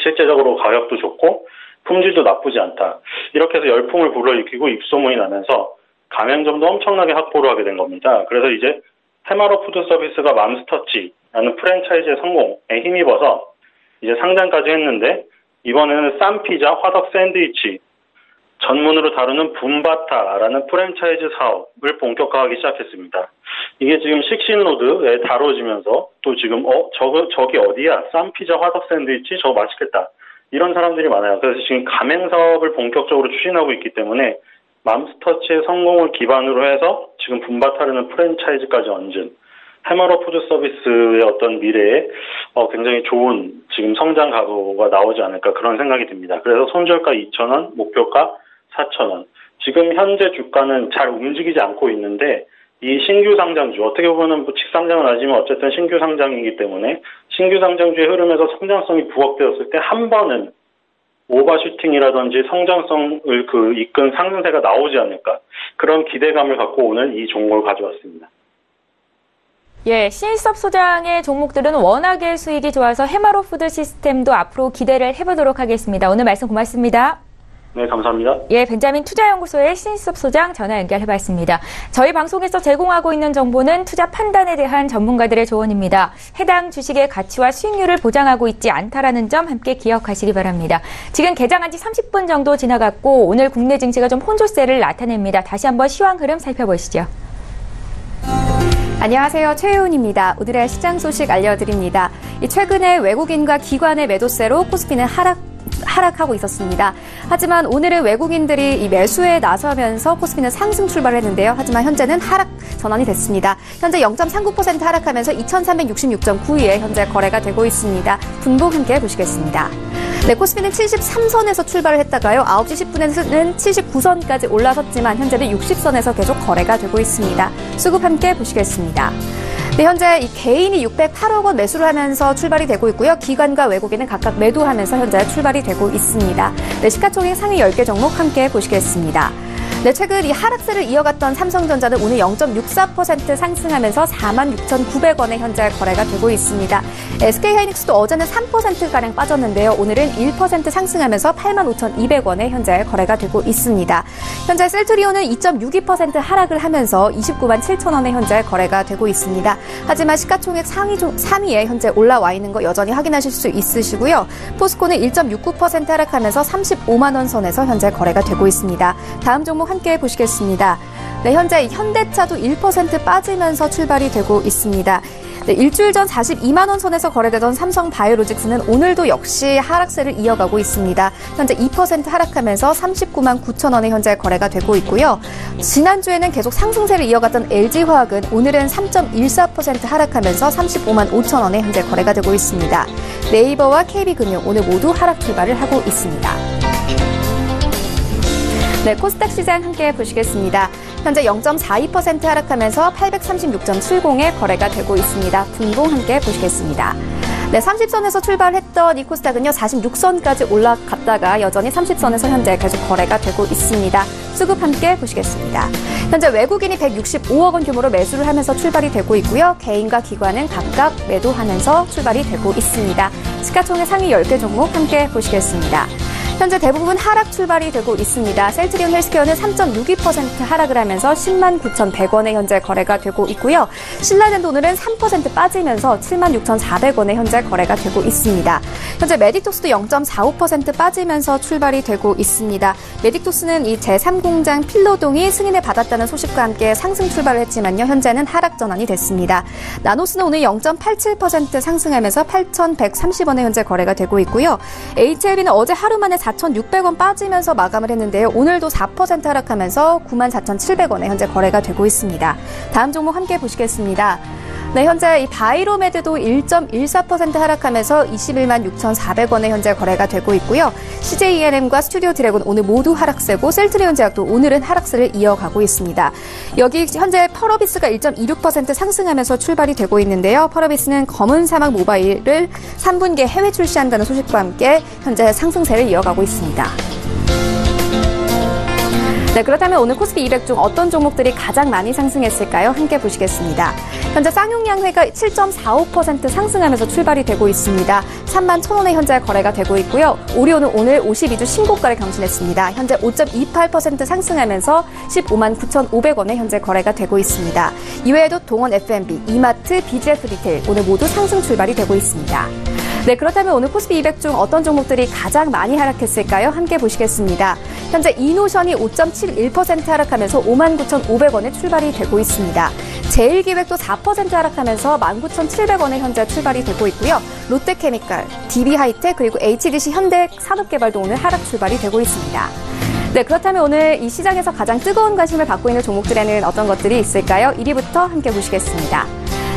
실제적으로 가격도 좋고 품질도 나쁘지 않다. 이렇게 해서 열풍을 불러일으키고 입소문이 나면서 가맹점도 엄청나게 확보를 하게 된 겁니다. 그래서 이제 해마로 푸드서비스가 맘스터치라는 프랜차이즈의 성공에 힘입어서 이제 상장까지 했는데, 이번에는 쌈 피자, 화덕 샌드위치, 전문으로 다루는 붐바타라는 프랜차이즈 사업을 본격화하기 시작했습니다. 이게 지금 식신로드에 다뤄지면서 또 지금 저기 어디야? 쌈 피자, 화덕 샌드위치 저거 맛있겠다. 이런 사람들이 많아요. 그래서 지금 가맹 사업을 본격적으로 추진하고 있기 때문에 맘스터치의 성공을 기반으로 해서 지금 붐바타르는 프랜차이즈까지 얹은 해마로 푸드서비스의 어떤 미래에 굉장히 좋은 지금 성장 각오가 나오지 않을까, 그런 생각이 듭니다. 그래서 손절가 2,000원, 목표가 4,000원. 지금 현재 주가는 잘 움직이지 않고 있는데, 이 신규 상장주, 어떻게 보면 뭐 직상장은 아니지만 어쨌든 신규 상장이기 때문에 신규 상장주의 흐름에서 성장성이 부각되었을 때 한 번은 오버슈팅이라든지 성장성을 이끈 상승세가 나오지 않을까, 그런 기대감을 갖고 오늘 이 종목을 가져왔습니다. 예, 신일섭 소장의 종목들은 워낙에 수익이 좋아서 해마로 푸드 시스템도 앞으로 기대를 해보도록 하겠습니다. 오늘 말씀 고맙습니다. 네, 감사합니다. 예, 벤자민 투자연구소의 신일섭 소장 전화 연결해봤습니다. 저희 방송에서 제공하고 있는 정보는 투자 판단에 대한 전문가들의 조언입니다. 해당 주식의 가치와 수익률을 보장하고 있지 않다라는 점 함께 기억하시기 바랍니다. 지금 개장한 지 30분 정도 지나갔고 오늘 국내 증시가 좀 혼조세를 나타냅니다. 다시 한번 시황 흐름 살펴보시죠. 안녕하세요. 최혜훈입니다. 오늘의 시장 소식 알려드립니다. 최근에 외국인과 기관의 매도세로 코스피는 하락하고 있었습니다. 하지만 오늘은 외국인들이 이 매수에 나서면서 코스피는 상승 출발을 했는데요. 하지만 현재는 하락 전환이 됐습니다. 현재 0.39% 하락하면서 2366.92에 현재 거래가 되고 있습니다. 분봉 함께 보시겠습니다. 네, 코스피는 73선에서 출발을 했다가요. 9시 10분에는 79선까지 올라섰지만 현재는 60선에서 계속 거래가 되고 있습니다. 수급 함께 보시겠습니다. 네, 현재 이 개인이 608억 원 매수를 하면서 출발이 되고 있고요. 기관과 외국인은 각각 매도하면서 현재 출발이 되고 있습니다. 네, 시가총액 상위 10개 종목 함께 보시겠습니다. 네, 최근 이 하락세를 이어갔던 삼성전자는 오늘 0.64% 상승하면서 46,900원에 현재 거래가 되고 있습니다. SK하이닉스도 어제는 3%가량 빠졌는데요. 오늘은 1% 상승하면서 85,200원에 현재 거래가 되고 있습니다. 현재 셀트리온은 2.62% 하락을 하면서 29만 7천원에 현재 거래가 되고 있습니다. 하지만 시가총액 상위 3위에 현재 올라와 있는 거 여전히 확인하실 수 있으시고요. 포스코는 1.69% 하락하면서 35만 원 선에서 현재 거래가 되고 있습니다. 다음 종목 함께 보시겠습니다. 네, 현재 현대차도 1% 빠지면서 출발이 되고 있습니다. 네, 일주일 전 42만 원 선에서 거래되던 삼성바이오로직스는 오늘도 역시 하락세를 이어가고 있습니다. 현재 2% 하락하면서 39만 9천 원에 현재 거래가 되고 있고요. 지난주에는 계속 상승세를 이어갔던 LG화학은 오늘은 3.14% 하락하면서 35만 5천 원에 현재 거래가 되고 있습니다. 네이버와 KB금융 오늘 모두 하락 출발을 하고 있습니다. 네, 코스닥 시장 함께 보시겠습니다. 현재 0.42% 하락하면서 836.70에 거래가 되고 있습니다. 분봉 함께 보시겠습니다. 네, 30선에서 출발했던 이 코스닥은요, 46선까지 올라갔다가 여전히 30선에서 현재 계속 거래가 되고 있습니다. 수급 함께 보시겠습니다. 현재 외국인이 165억 원 규모로 매수를 하면서 출발이 되고 있고요. 개인과 기관은 각각 매도하면서 출발이 되고 있습니다. 시가총액 상위 10개 종목 함께 보시겠습니다. 현재 대부분 하락 출발이 되고 있습니다. 셀트리온 헬스케어는 3.62% 하락을 하면서 109,100원에 현재 거래가 되고 있고요. 신라젠도 오늘은 3% 빠지면서 76,400원에 현재 거래가 되고 있습니다. 현재 메딕토스도 0.45% 빠지면서 출발이 되고 있습니다. 메딕토스는 이 제3공장 필로동이 승인을 받았다는 소식과 함께 상승 출발을 했지만요. 현재는 하락 전환이 됐습니다. 나노스는 오늘 0.87% 상승하면서 8,130원에 현재 거래가 되고 있고요. HLB는 어제 하루 만에 4,600원 빠지면서 마감을 했는데요. 오늘도 4% 하락하면서 94,700원에 현재 거래가 되고 있습니다. 다음 종목 함께 보시겠습니다. 네, 현재 이 바이로메드도 1.14% 하락하면서 216,400원에 현재 거래가 되고 있고요. CJENM과 스튜디오 드래곤 오늘 모두 하락세고 셀트리온 제약도 오늘은 하락세를 이어가고 있습니다. 여기 현재 펄어비스가 1.26% 상승하면서 출발이 되고 있는데요. 펄어비스는 검은 사막 모바일을 3분기에 해외 출시한다는 소식과 함께 현재 상승세를 이어가고 있습니다. 네, 그렇다면 오늘 코스피 200 중 어떤 종목들이 가장 많이 상승했을까요? 함께 보시겠습니다. 현재 쌍용양회가 7.45% 상승하면서 출발이 되고 있습니다. 31,000원에 현재 거래가 되고 있고요. 오리온은 오늘 52주 신고가를 경신했습니다. 현재 5.28% 상승하면서 159,500원에 현재 거래가 되고 있습니다. 이외에도 동원 F&B, 이마트, BGF 리테일 오늘 모두 상승 출발이 되고 있습니다. 네, 그렇다면 오늘 코스피 200 중 어떤 종목들이 가장 많이 하락했을까요? 함께 보시겠습니다. 현재 이노션이 5.71% 하락하면서 59,500원에 출발이 되고 있습니다. 제일기획도 4% 하락하면서 19,700원에 현재 출발이 되고 있고요. 롯데케미칼, DB하이텍 그리고 HDC 현대산업개발도 오늘 하락 출발이 되고 있습니다. 네, 그렇다면 오늘 이 시장에서 가장 뜨거운 관심을 받고 있는 종목들에는 어떤 것들이 있을까요? 1위부터 함께 보시겠습니다.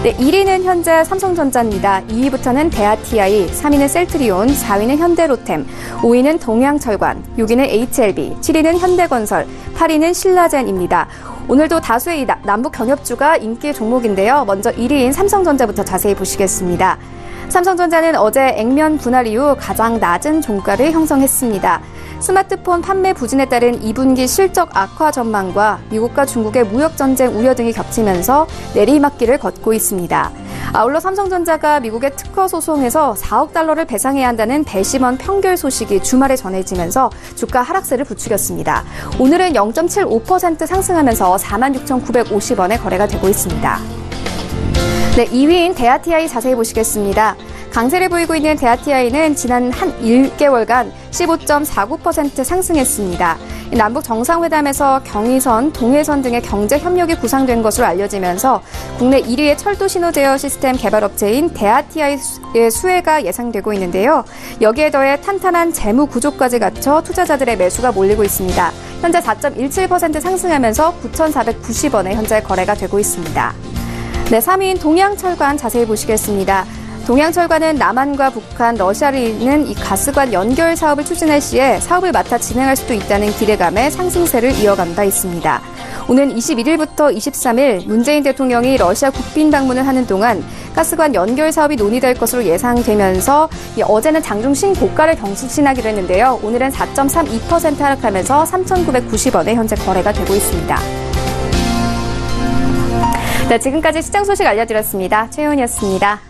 네, 1위는 현재 삼성전자입니다. 2위부터는 대하TI, 3위는 셀트리온, 4위는 현대로템, 5위는 동양철관, 6위는 HLB, 7위는 현대건설, 8위는 신라젠입니다. 오늘도 다수의 남북 경협주가 인기 종목인데요. 먼저 1위인 삼성전자부터 자세히 보시겠습니다. 삼성전자는 어제 액면 분할 이후 가장 낮은 종가를 형성했습니다. 스마트폰 판매 부진에 따른 2분기 실적 악화 전망과 미국과 중국의 무역전쟁 우려 등이 겹치면서 내리막길을 걷고 있습니다. 아울러 삼성전자가 미국의 특허 소송에서 4억 달러를 배상해야 한다는 배심원 평결 소식이 주말에 전해지면서 주가 하락세를 부추겼습니다. 오늘은 0.75% 상승하면서 46,950원에 거래가 되고 있습니다. 네, 2위인 대하TI 자세히 보시겠습니다. 강세를 보이고 있는 대하TI는 지난 한 1개월간 15.49% 상승했습니다. 남북 정상회담에서 경의선, 동해선 등의 경제 협력이 구상된 것으로 알려지면서 국내 1위의 철도 신호 제어 시스템 개발업체인 대하TI의 수혜가 예상되고 있는데요. 여기에 더해 탄탄한 재무 구조까지 갖춰 투자자들의 매수가 몰리고 있습니다. 현재 4.17% 상승하면서 9,490원에 현재 거래가 되고 있습니다. 네, 3위인 동양철관 자세히 보시겠습니다. 동양철관은 남한과 북한, 러시아를 잇는 이 가스관 연결 사업을 추진할 시에 사업을 맡아 진행할 수도 있다는 기대감에 상승세를 이어간 바 있습니다. 오는 21일부터 23일 문재인 대통령이 러시아 국빈 방문을 하는 동안 가스관 연결 사업이 논의될 것으로 예상되면서 어제는 장중 신고가를 경신하기로 했는데요. 오늘은 4.32% 하락하면서 3,990원에 현재 거래가 되고 있습니다. 네, 지금까지 시장 소식 알려드렸습니다. 최윤이었습니다.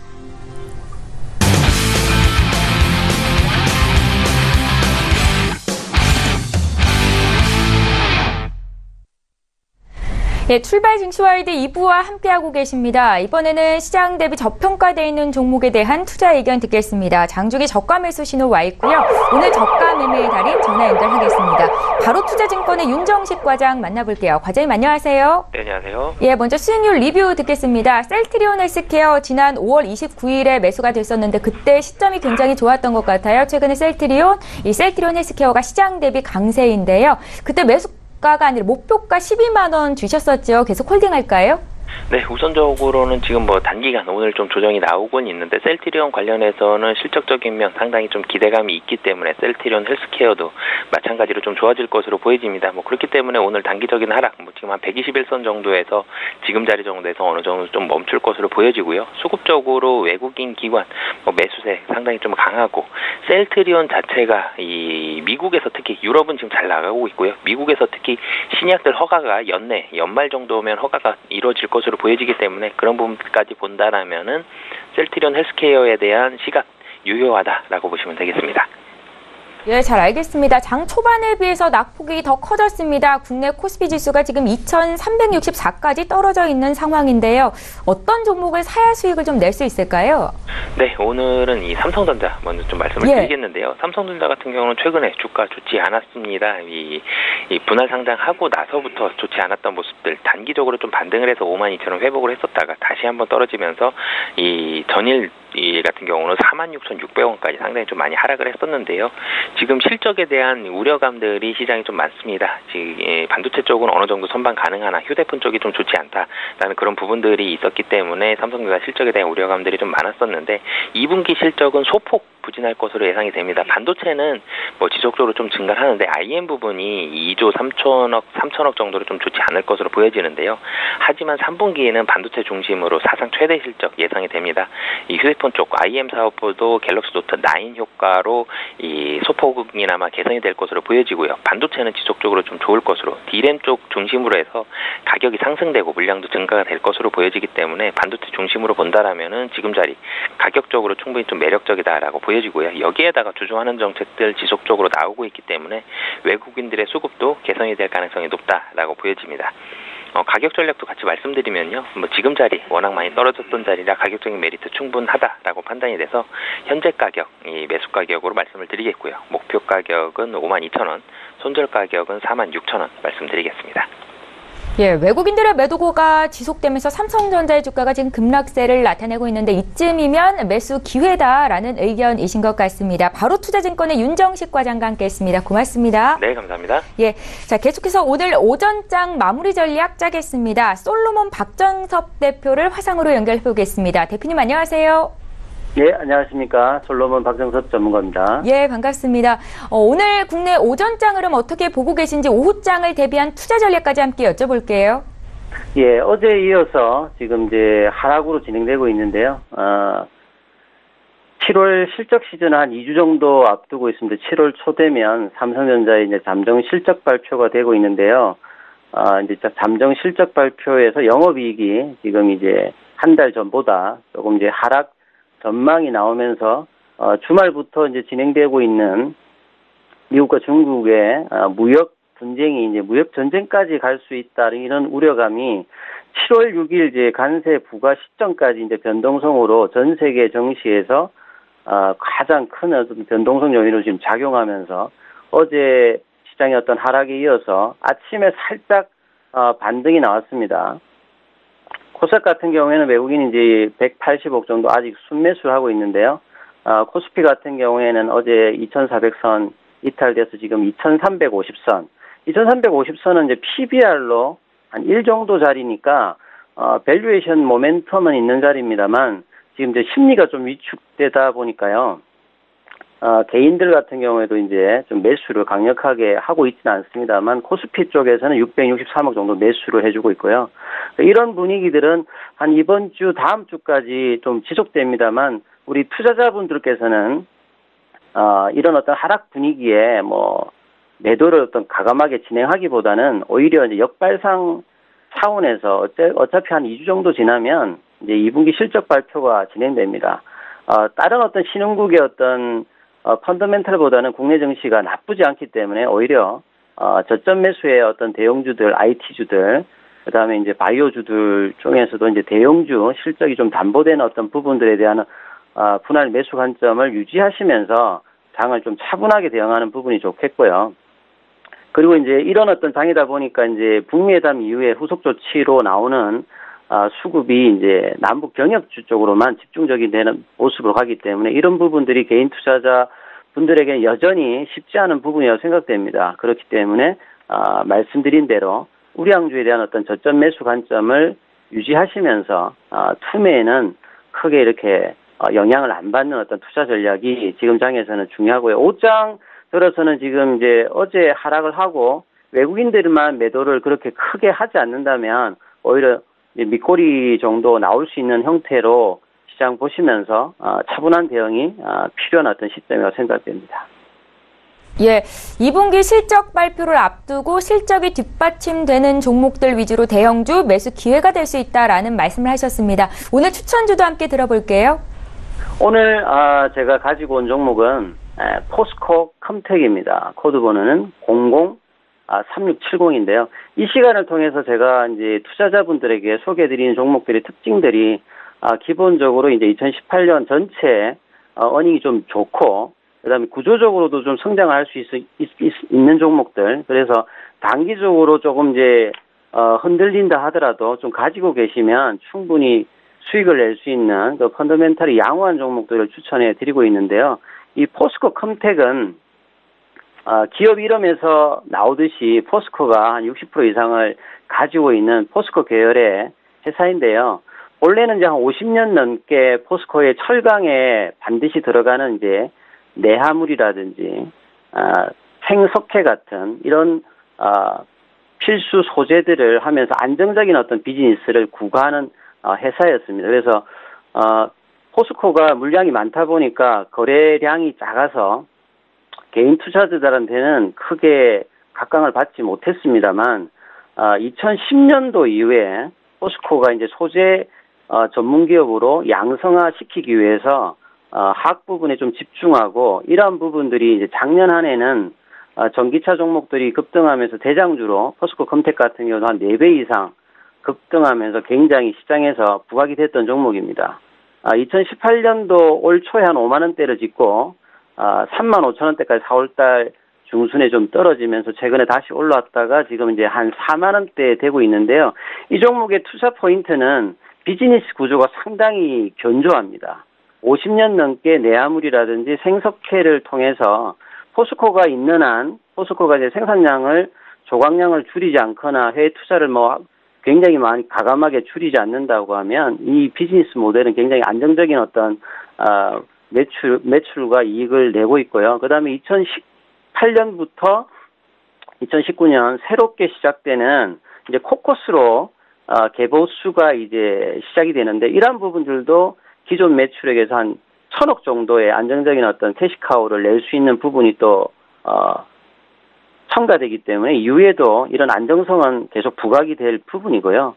예, 출발 증시와이드 2부와 함께하고 계십니다. 이번에는 시장 대비 저평가되어 있는 종목에 대한 투자 의견 듣겠습니다. 장중에 저가 매수 신호 와 있고요. 오늘 저가 매매의 달인 전화 연결하겠습니다. 바로 투자증권의 윤정식 과장 만나볼게요. 과장님 안녕하세요. 네, 안녕하세요. 예, 먼저 수익률 리뷰 듣겠습니다. 셀트리온 헬스케어 지난 5월 29일에 매수가 됐었는데 그때 시점이 굉장히 좋았던 것 같아요. 최근에 셀트리온 헬스케어가 시장 대비 강세인데요. 그때 매수가가 아니라 목표가 12만 원 주셨었죠. 계속 홀딩할까요? 네, 우선적으로는 지금 단기간 오늘 좀 조정이 나오곤 있는데 셀트리온 관련해서는 실적적인 면 상당히 좀 기대감이 있기 때문에 셀트리온 헬스케어도 마찬가지로 좀 좋아질 것으로 보여집니다. 그렇기 때문에 오늘 단기적인 하락, 지금 한 121선 정도에서 지금 자리 정도에서 어느 정도 좀 멈출 것으로 보여지고요. 수급적으로 외국인 기관 매수세 상당히 좀 강하고 셀트리온 자체가 이 미국에서 특히 유럽은 지금 잘 나가고 있고요. 미국에서 특히 신약들 허가가 연말 정도면 허가가 이루어질 것으로 보여지기 때문에 그런 부분까지 본다라면은 셀트리온 헬스케어에 대한 시각 유효하다라고 보시면 되겠습니다. 예, 잘 알겠습니다. 장 초반에 비해서 낙폭이 더 커졌습니다. 국내 코스피 지수가 지금 2,364까지 떨어져 있는 상황인데요. 어떤 종목을 사야 수익을 좀 낼 수 있을까요? 네, 오늘은 이 삼성전자 먼저 좀 말씀을 드리겠는데요. 삼성전자 같은 경우는 최근에 주가 좋지 않았습니다. 이 분할 상장하고 나서부터 좋지 않았던 모습들 단기적으로 좀 반등을 해서 52,000원 회복을 했었다가 다시 한번 떨어지면서 이 전일 같은 경우는 46,600원까지 상당히 좀 많이 하락을 했었는데요. 지금 실적에 대한 우려감들이 시장에 좀 많습니다. 지금 반도체 쪽은 어느 정도 선반 가능하나 휴대폰 쪽이 좀 좋지 않다라는 그런 부분들이 있었기 때문에 삼성전자 실적에 대한 우려감들이 좀 많았었는데 2분기 실적은 소폭 부진할 것으로 예상이 됩니다. 반도체는 뭐 지속적으로 좀 증가하는데 IM 부분이 2조 3천억 정도로 좀 좋지 않을 것으로 보여지는데요. 하지만 3분기에는 반도체 중심으로 사상 최대 실적 예상이 됩니다. 이 휴대폰 쪽 IM 사업부도 갤럭시 노트 9 효과로 이 소폭이나마 개선이 될 것으로 보여지고요. 반도체는 지속적으로 좀 좋을 것으로 D램 쪽 중심으로 해서 가격이 상승되고 물량도 증가가 될 것으로 보여지기 때문에 반도체 중심으로 본다라면은 지금 자리 가격적으로 충분히 좀 매력적이다라고 보여지고요. 여기에다가 주주환원 정책들 지속적으로 나오고 있기 때문에 외국인들의 수급도 개선이 될 가능성이 높다라고 보여집니다. 가격 전략도 같이 말씀드리면요. 뭐 지금 자리 워낙 많이 떨어졌던 자리라 가격적인 메리트 충분하다라고 판단이 돼서 현재 가격, 이 매수 가격으로 말씀을 드리겠고요. 목표 가격은 52,000원, 손절 가격은 46,000원 말씀드리겠습니다. 예, 외국인들의 매도고가 지속되면서 삼성전자의 주가가 지금 급락세를 나타내고 있는데 이쯤이면 매수 기회다라는 의견이신 것 같습니다. 바로 투자증권의 윤정식 과장과 함께했습니다. 고맙습니다. 네, 감사합니다. 예, 자 계속해서 오늘 오전장 마무리 전략 짜겠습니다. 솔로몬 박정섭 대표를 화상으로 연결해 보겠습니다. 대표님 안녕하세요. 예, 안녕하십니까. 솔로몬 박정섭 전문가입니다. 예, 반갑습니다. 오늘 국내 오전장 흐름 어떻게 보고 계신지 오후장을 대비한 투자 전략까지 함께 여쭤볼게요. 예, 어제에 이어서 지금 이제 하락으로 진행되고 있는데요. 7월 실적 시즌 한 2주 정도 앞두고 있습니다. 7월 초 되면 삼성전자의 이제 잠정 실적 발표가 되고 있는데요. 이제 잠정 실적 발표에서 영업이익이 지금 이제 한 달 전보다 조금 이제 하락 전망이 나오면서 주말부터 이제 진행되고 있는 미국과 중국의 무역 분쟁이 이제 무역 전쟁까지 갈 수 있다 이런 우려감이 7월 6일 이제 관세 부과 시점까지 이제 변동성으로 전 세계 정시에서 가장 큰 어떤 변동성 요인으로 지금 작용하면서 어제 시장의 어떤 하락에 이어서 아침에 살짝 반등이 나왔습니다. 코스닥 같은 경우에는 외국인이 이제 180억 정도 아직 순매수를 하고 있는데요. 코스피 같은 경우에는 어제 2,400선 이탈돼서 지금 2,350선. 2,350선은 이제 PBR로 한 1 정도 자리니까, 밸류에이션 모멘텀은 있는 자리입니다만, 지금 이제 심리가 좀 위축되다 보니까요. 개인들 같은 경우에도 이제 좀 매수를 강력하게 하고 있지는 않습니다만 코스피 쪽에서는 663억 정도 매수를 해주고 있고요. 이런 분위기들은 한 이번 주 다음 주까지 좀 지속됩니다만 우리 투자자분들께서는 이런 어떤 하락 분위기에 뭐 매도를 어떤 가감하게 진행하기보다는 오히려 이제 역발상 차원에서 어차피 한 2주 정도 지나면 이제 2분기 실적 발표가 진행됩니다. 다른 어떤 신흥국의 어떤 펀더멘털보다는 국내 증시가 나쁘지 않기 때문에 오히려 저점 매수의 어떤 대형주들, IT주들, 그다음에 이제 바이오주들 중에서도 이제 대형주 실적이 좀 담보되는 어떤 부분들에 대한 분할 매수 관점을 유지하시면서 장을 좀 차분하게 대응하는 부분이 좋겠고요. 그리고 이제 이런 어떤 장이다 보니까 이제 북미회담 이후에 후속 조치로 나오는 수급이 이제 남북 경협주 쪽으로만 집중적이 되는 모습으로 가기 때문에 이런 부분들이 개인 투자자 분들에게 여전히 쉽지 않은 부분이라고 생각됩니다. 그렇기 때문에 말씀드린 대로 우량주에 대한 어떤 저점 매수 관점을 유지하시면서 투매에는 크게 이렇게 영향을 안 받는 어떤 투자 전략이 지금 장에서는 중요하고요. 5장 들어서는 지금 이제 어제 하락을 하고 외국인들만 매도를 그렇게 크게 하지 않는다면 오히려 밑꼬리 정도 나올 수 있는 형태로 시장 보시면서 차분한 대응이 필요한 어떤 시점이라고 생각됩니다. 예, 2분기 실적 발표를 앞두고 실적이 뒷받침되는 종목들 위주로 대형주 매수 기회가 될 수 있다라는 말씀을 하셨습니다. 오늘 추천주도 함께 들어볼게요. 오늘 제가 가지고 온 종목은 포스코 컴텍입니다. 코드 번호는 003670인데요. 이 시간을 통해서 제가 이제 투자자분들에게 소개해드리는 종목들의 특징들이 기본적으로 이제 2018년 전체 어닝이 좀 좋고, 그다음에 구조적으로도 좀 성장을 할 수 있는 종목들. 그래서 단기적으로 조금 이제 흔들린다 하더라도 좀 가지고 계시면 충분히 수익을 낼 수 있는 그 펀더멘탈이 양호한 종목들을 추천해 드리고 있는데요. 이 포스코 컴텍은 기업 이름에서 나오듯이 포스코가 한 60% 이상을 가지고 있는 포스코 계열의 회사인데요. 원래는 이제 한 50년 넘게 포스코의 철강에 반드시 들어가는 이제 내화물이라든지 생석회 같은 이런 필수 소재들을 하면서 안정적인 어떤 비즈니스를 구가하는 회사였습니다. 그래서 포스코가 물량이 많다 보니까 거래량이 작아서 개인 투자자들한테는 크게 각광을 받지 못했습니다만 2010년도 이후에 포스코가 이제 소재 전문 기업으로 양성화 시키기 위해서 하학 부분에 좀 집중하고, 이러한 부분들이 이제 작년 한 해는 전기차 종목들이 급등하면서 대장주로 포스코 컴텍 같은 경우도 한 4배 이상 급등하면서 굉장히 시장에서 부각이 됐던 종목입니다. 2018년도 올 초에 한 5만 원대를 찍고 3만 5천 원대까지 4월달 중순에 좀 떨어지면서 최근에 다시 올라왔다가 지금 이제 한 4만 원대에 되고 있는데요. 이 종목의 투자 포인트는 비즈니스 구조가 상당히 견조합니다. 50년 넘게 내화물이라든지 생석회를 통해서 포스코가 있는 한, 포스코가 이제 생산량을, 조각량을 줄이지 않거나 해외 투자를 굉장히 많이 가감하게 줄이지 않는다고 하면 이 비즈니스 모델은 굉장히 안정적인 어떤 매출과 이익을 내고 있고요. 그 다음에 2018년부터 2019년 새롭게 시작되는 이제 코커스로 개보수가 이제 시작이 되는데, 이러한 부분들도 기존 매출액에서 한 1,000억 정도의 안정적인 어떤 캐시카우를 낼 수 있는 부분이 또 첨가되기 때문에 이후에도 이런 안정성은 계속 부각이 될 부분이고요.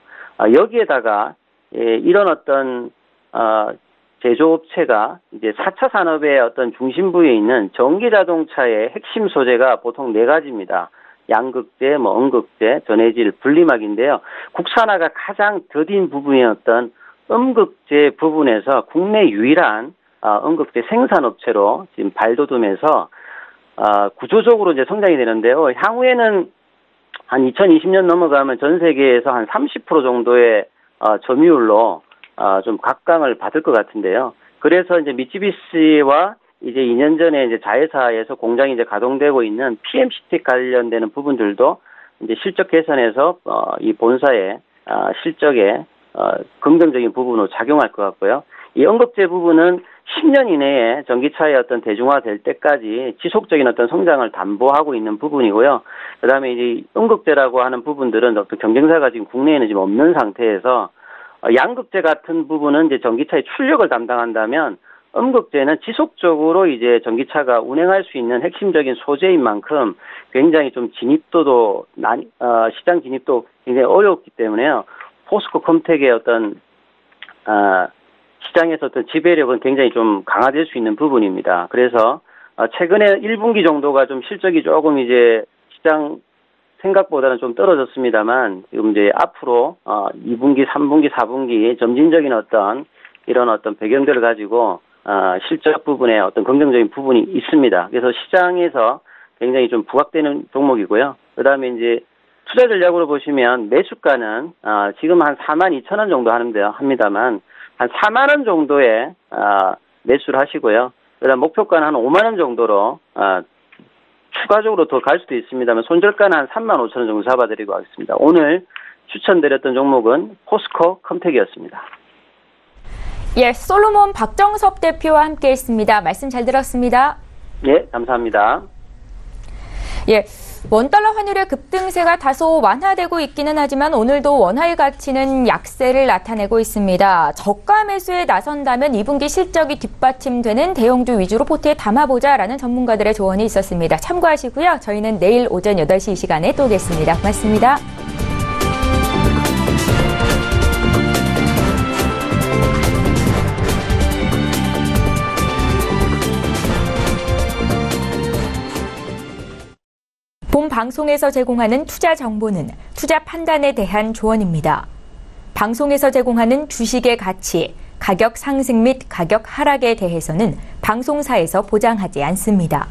여기에다가 이런 어떤 제조업체가 이제 4차 산업의 어떤 중심부에 있는 전기자동차의 핵심 소재가 보통 4가지입니다. 양극재, 음극재, 전해질, 분리막인데요. 국산화가 가장 더딘 부분이었던 음극재 부분에서 국내 유일한 음극재 생산업체로 지금 발돋움해서 구조적으로 이제 성장이 되는데요. 향후에는 한 2020년 넘어가면 전 세계에서 한 30% 정도의 점유율로 좀 각광을 받을 것 같은데요. 그래서 이제 미쯔비시와 이제 2년 전에 이제 자회사에서 공장이 이제 가동되고 있는 PMCT 관련되는 부분들도 이제 실적 개선에서 이 본사의 실적에 긍정적인 부분으로 작용할 것 같고요. 이 음극재 부분은 10년 이내에 전기차의 어떤 대중화될 때까지 지속적인 어떤 성장을 담보하고 있는 부분이고요. 그 다음에 이제 음극재라고 하는 부분들은 어떤 경쟁사가 지금 국내에는 지금 없는 상태에서 양극재 같은 부분은 이제 전기차의 출력을 담당한다면 음극재는 지속적으로 이제 전기차가 운행할 수 있는 핵심적인 소재인 만큼 굉장히 좀 진입도도 시장 진입도 굉장히 어렵기 때문에요. 포스코 컴텍의 어떤 시장에서 어떤 지배력은 굉장히 좀 강화될 수 있는 부분입니다. 그래서 최근에 1분기 정도가 좀 실적이 조금 이제 시장 생각보다는 좀 떨어졌습니다만 지금 이제 앞으로 2분기, 3분기, 4분기 점진적인 어떤 이런 어떤 배경들을 가지고 실적 부분에 어떤 긍정적인 부분이 있습니다. 그래서 시장에서 굉장히 좀 부각되는 종목이고요. 그 다음에 이제 투자 전략으로 보시면 매수가는 지금 한 42,000원 정도 합니다만 한 4만 원 정도에 매수를 하시고요. 그다음 목표가는 한 5만 원 정도로 추가적으로 더 갈 수도 있습니다만 손절가는 한 3만 5천 원 정도 잡아드리고 하겠습니다. 오늘 추천드렸던 종목은 포스코 컴텍이었습니다. 예, 솔로몬 박정섭 대표와 함께했습니다. 말씀 잘 들었습니다. 예, 감사합니다. 예, 원달러 환율의 급등세가 다소 완화되고 있기는 하지만 오늘도 원화의 가치는 약세를 나타내고 있습니다. 저가 매수에 나선다면 2분기 실적이 뒷받침되는 대형주 위주로 포트에 담아보자라는 전문가들의 조언이 있었습니다. 참고하시고요. 저희는 내일 오전 8시 이 시간에 또 오겠습니다. 고맙습니다. 방송에서 제공하는 투자 정보는 투자 판단에 대한 조언입니다. 방송에서 제공하는 주식의 가치, 가격 상승 및 가격 하락에 대해서는 방송사에서 보장하지 않습니다.